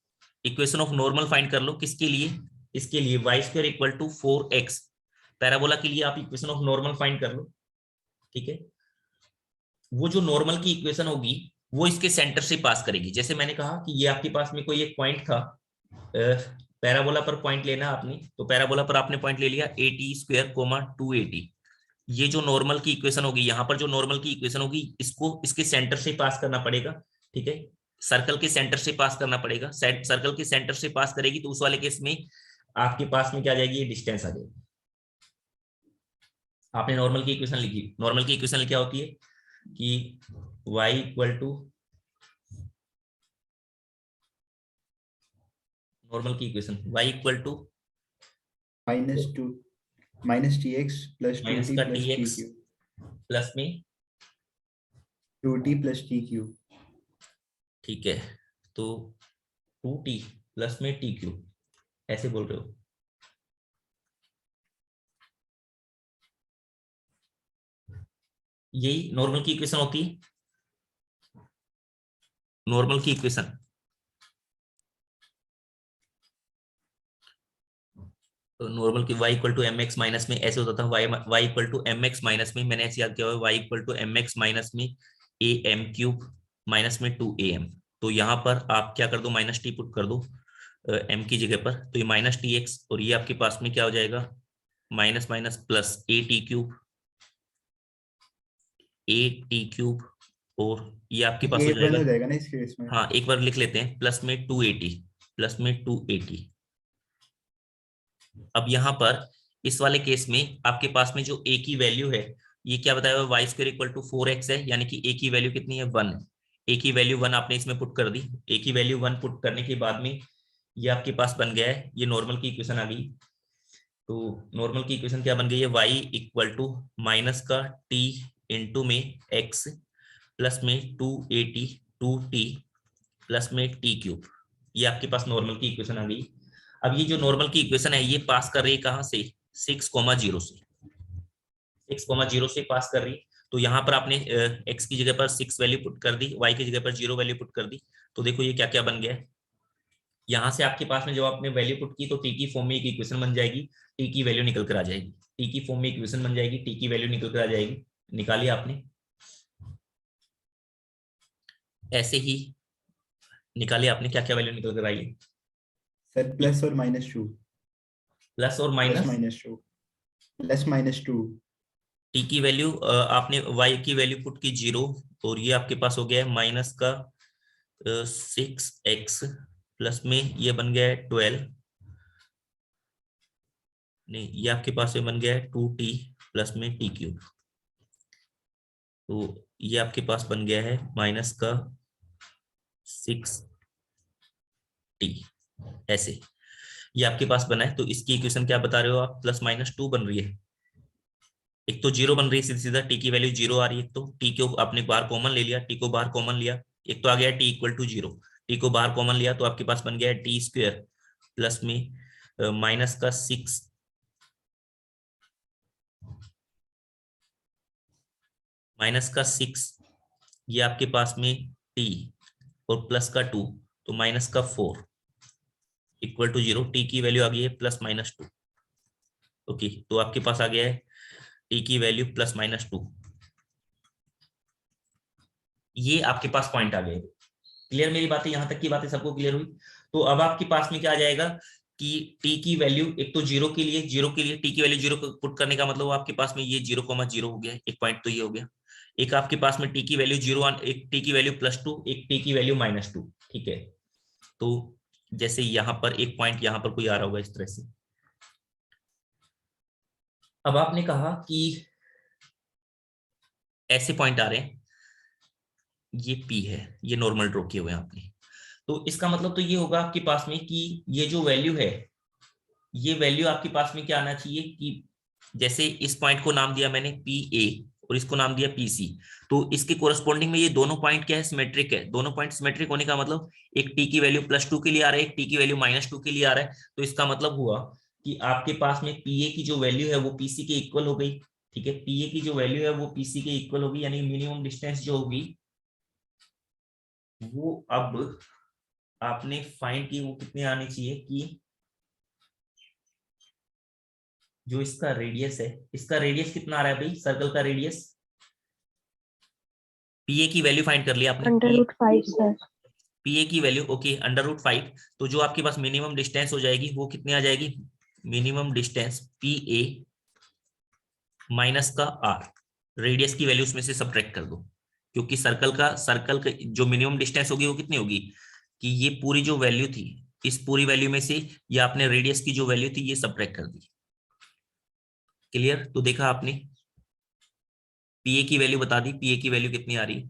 इक्वेशन ऑफ नॉर्मल फाइंड कर लो, किसके लिए, इसके लिए y² equal to 4x, parabola के लिए आप इक्वेशन ऑफ नॉर्मल फाइंड कर लो, ठीक है। वो जो नॉर्मल की इक्वेशन होगी वो इसके सेंटर से पास करेगी। जैसे मैंने कहा कि ये आपके पास में कोई एक पॉइंट था, पैराबोला पर पॉइंट लेना आपने, तो पैराबोला पर आपने पॉइंट ले लिया AT² 280। ये जो नॉर्मल की इक्वेशन होगी, यहाँ पर जो नॉर्मल की इक्वेशन होगी इसको इसके सेंटर से पास करना पड़ेगा, ठीक है। सर्कल के सेंटर से पास करना पड़ेगा, सर्कल के सेंटर से पास करेगी तो उस वाले केस में आपके पास में क्या आ जाएगी, ये डिस्टेंस आ जाएगी। आपने नॉर्मल की इक्वेशन लिखी, नॉर्मल की इक्वेशन क्या होती है कि y इक्वल टू, नॉर्मल की equation y equal to minus tx plus minus 2t का प्लस tx tq, प्लस में 2t प्लस tq। ठीक है, तो 2t प्लस में tq, ऐसे बोल रहे हो। यही नॉर्मल की इक्वेशन होती है, नॉर्मल की इक्वेशन। तो नॉर्मल की y equal to mx minus में ऐसे होता था, y equal to mx minus में, मैंने ऐसे याद किया हुआ है y equal to mx minus में am³ माइनस में 2am। तो यहाँ पर आप क्या कर दो, माइनस टी पुट कर दो m की जगह पर, तो ये माइनस tx और ये आपके पास में क्या हो जाएगा, माइनस माइनस प्लस at³ और ये आपके पास हो ये बंद जाएगा, हो जाएगा ना इस केस में। हाँ एक बार लिख लेते हैं, प्लस में 280, प्लस में 280। अब यहाँ पर इस वाले केस में आपके पास में जो a की वैल्यू है, ये क्या बताया हुआ, y² इक्वल टू 4x है, यानी कि a की वैल्यू कितनी है, 1 है। a की वैल्यू 1 आपने इसमें पुट कर दी, a की वैल्यू 1 पुट करने के बाद में ये आपके पास बन गया है, ये नॉर्मल की इक्वेशन आ गई। तो नॉर्मल की इक्वेशन क्या बन गई है, y इक्वल टू माइनस का t इंटू में x प्लस में 280 2t प्लस में t³। ये आपके पास नॉर्मल की इक्वेशन आ गई। अब ये जो नॉर्मल की इक्वेशन है ये पास कर रही है कहां से, 6,0 से, 6,0 से पास कर रही है। तो यहाँ पर आपने x की जगह पर 6 वैल्यू पुट कर दी, y की जगह पर 0 वैल्यू पुट कर दी, तो देखो ये क्या क्या बन गया है। यहाँ से आपके पास में जब आपने वैल्यू पुट की तो t की फॉर्म में एक इक्वेशन बन जाएगी, t की वैल्यू निकल कर आ जाएगी, t की फॉर्म में इक्वेशन बन जाएगी, t की वैल्यू निकल कर आ जाएगी, निकाली आपने, ऐसे ही निकाली आपने, क्या क्या वैल्यू निकल कर आई, सर प्लस और माइनस 2, प्लस और plus minus, minus 2, plus minus 2। T की वैल्यू आपने y की वैल्यू पुट की 0 और ये आपके पास हो गया है माइनस का 6x प्लस में ये बन गया है 12, नहीं ये आपके पास में बन गया है 2t प्लस में t³। तो ये आपके पास बन गया है माइनस का 6t, ऐसे। ये आपके पास बना है, तो इसकी इक्वेशन क्या बता रहे हो आप, +-2 बन रही है। एक तो 0 बन रही है सीधा सीधा, टी की वैल्यू 0 आ रही है, तो टी को आपने बाहर कॉमन ले लिया, टी को बाहर कॉमन लिया, एक तो आ गया टी इक्वल टू 0, टी को बाहर कॉमन लिया तो आपके पास बन गया है टी स्क्वायर प्लस में -6 -6, ये आपके पास में टी और +2 तो -4 इक्वल टू 0, टी की वैल्यू आ गई है +-2। ओके, तो आपके पास आ गया है टी की वैल्यू +-2, ये आपके पास पॉइंट आ गए। क्लियर मेरी बातें, यहां तक की बातें सबको क्लियर हुई? तो अब आपके पास में क्या आ जाएगा कि टी की वैल्यू एक तो 0 के लिए टी की वैल्यू 0 पुट करने का मतलब आपके पास में ये 0,0 हो गया, एक पॉइंट तो ये हो गया। एक आपके पास में टी की वैल्यू 0, एक टी की वैल्यू +2, एक टी की वैल्यू -2। ठीक है, तो जैसे यहां पर एक पॉइंट यहां पर कोई आ रहा होगा इस तरह से। अब आपने कहा कि ऐसे पॉइंट आ रहे हैं, ये P है, ये नॉर्मल ड्रॉ किए हुए हैं आपने, तो इसका मतलब तो ये होगा आपके पास में कि ये जो वैल्यू है, ये वैल्यू आपके पास में क्या आना चाहिए कि जैसे इस पॉइंट को नाम दिया मैंने PA और इसको नाम दिया PC, तो इसके कोरस्पॉन्डिंग में ये दोनों पॉइंट क्या है, सिमेट्रिक है। दोनों पॉइंट सिमेट्रिक होने का मतलब एक टी की वैल्यू +2 के लिए आ रहा है, एक टी की वैल्यू -2 के लिए आ रहा है, तो इसका मतलब हुआ कि आपके पास में PA की जो वैल्यू है वो PC के इक्वल हो गई। ठीक है, PA की जो वैल्यू है वो PC के इक्वल होगी, यानी मिनिमम डिस्टेंस जो होगी वो अब आपने फाइंड की वो कितनी आनी चाहिए कि जो इसका रेडियस है, इसका रेडियस कितना आ रहा है भाई, सर्कल का रेडियस, पीए की वैल्यू फाइंड कर लिया आपने, √5 सर। पीए की वैल्यू ओके √5, तो जो आपके पास मिनिमम डिस्टेंस हो जाएगी वो कितनी आ जाएगी, मिनिमम डिस्टेंस पीए माइनस का आर, रेडियस की वैल्यू उसमें से सब्ट्रैक्ट कर दो, क्योंकि सर्कल का जो मिनिमम डिस्टेंस होगी वो कितनी होगी कि ये पूरी जो वैल्यू थी, इस पूरी वैल्यू में से ये आपने रेडियस की जो वैल्यू थी ये सब्ट्रैक्ट कर दी। क्लियर? तो देखा आपने, पीए की वैल्यू बता दी, पीए की वैल्यू कितनी आ रही है,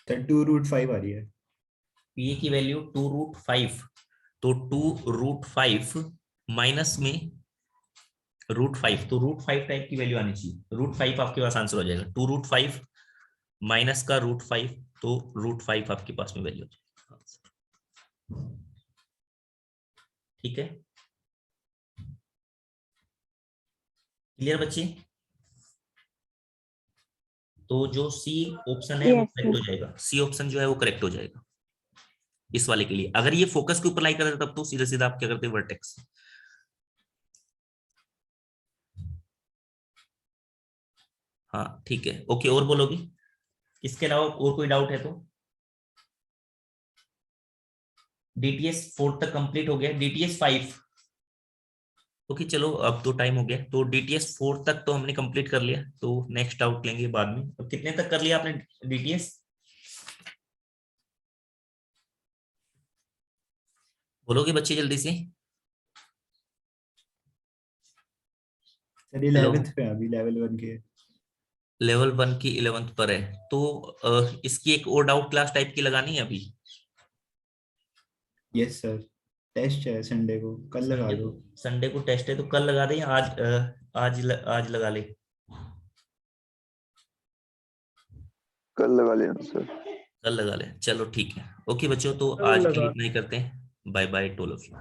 तो 2√5 आ रही है। पीए की वैल्यू 2√5, तो 2√5 माइनस में √5, तो √5 टाइप की वैल्यू आनी चाहिए, √5 आपके पास आंसर हो जाएगा, 2√5 माइनस का √5, तो √5 आपके पास में वैल्यू हो जाएगा। ठीक है, क्लियर बच्चे? तो जो सी ऑप्शन है वो Yes, करेक्ट हो जाएगा, सी ऑप्शन जो है वो करेक्ट हो जाएगा इस वाले के लिए। अगर ये फोकस के ऊपर लाई करते तब तो सीधा सीधा आप क्या करते, वर्टेक्स। हाँ ठीक है, ओके, और बोलोगी? इसके अलावा और कोई डाउट है तो? DTS 4 तक कंप्लीट हो गया, DTS 5 ओके, चलो अब तो टाइम हो गया, तो DTS 4 तक तो हमने कंप्लीट कर लिया, तो नेक्स्ट डाउट लेंगे बाद में। अब कितने तक कर लिया आपने DTS? बोलोगे बच्चे जल्दी से? सर 11th पे अभी लेवल 1 के। लेवल 1 की 11th पर है, तो इसकी एक और डाउट क्लास टाइप की लगानी है अभी? यस सर, टेस्ट है संडे को, कल लगा दो। संडे को टेस्ट है तो कल लगा दे या आज लगा ले? कल लगा लेना सर। कल लगा ले, चलो ठीक है, ओके बच्चों, तो आज के लिए इतना ही करते हैं। Bye bye to all of you.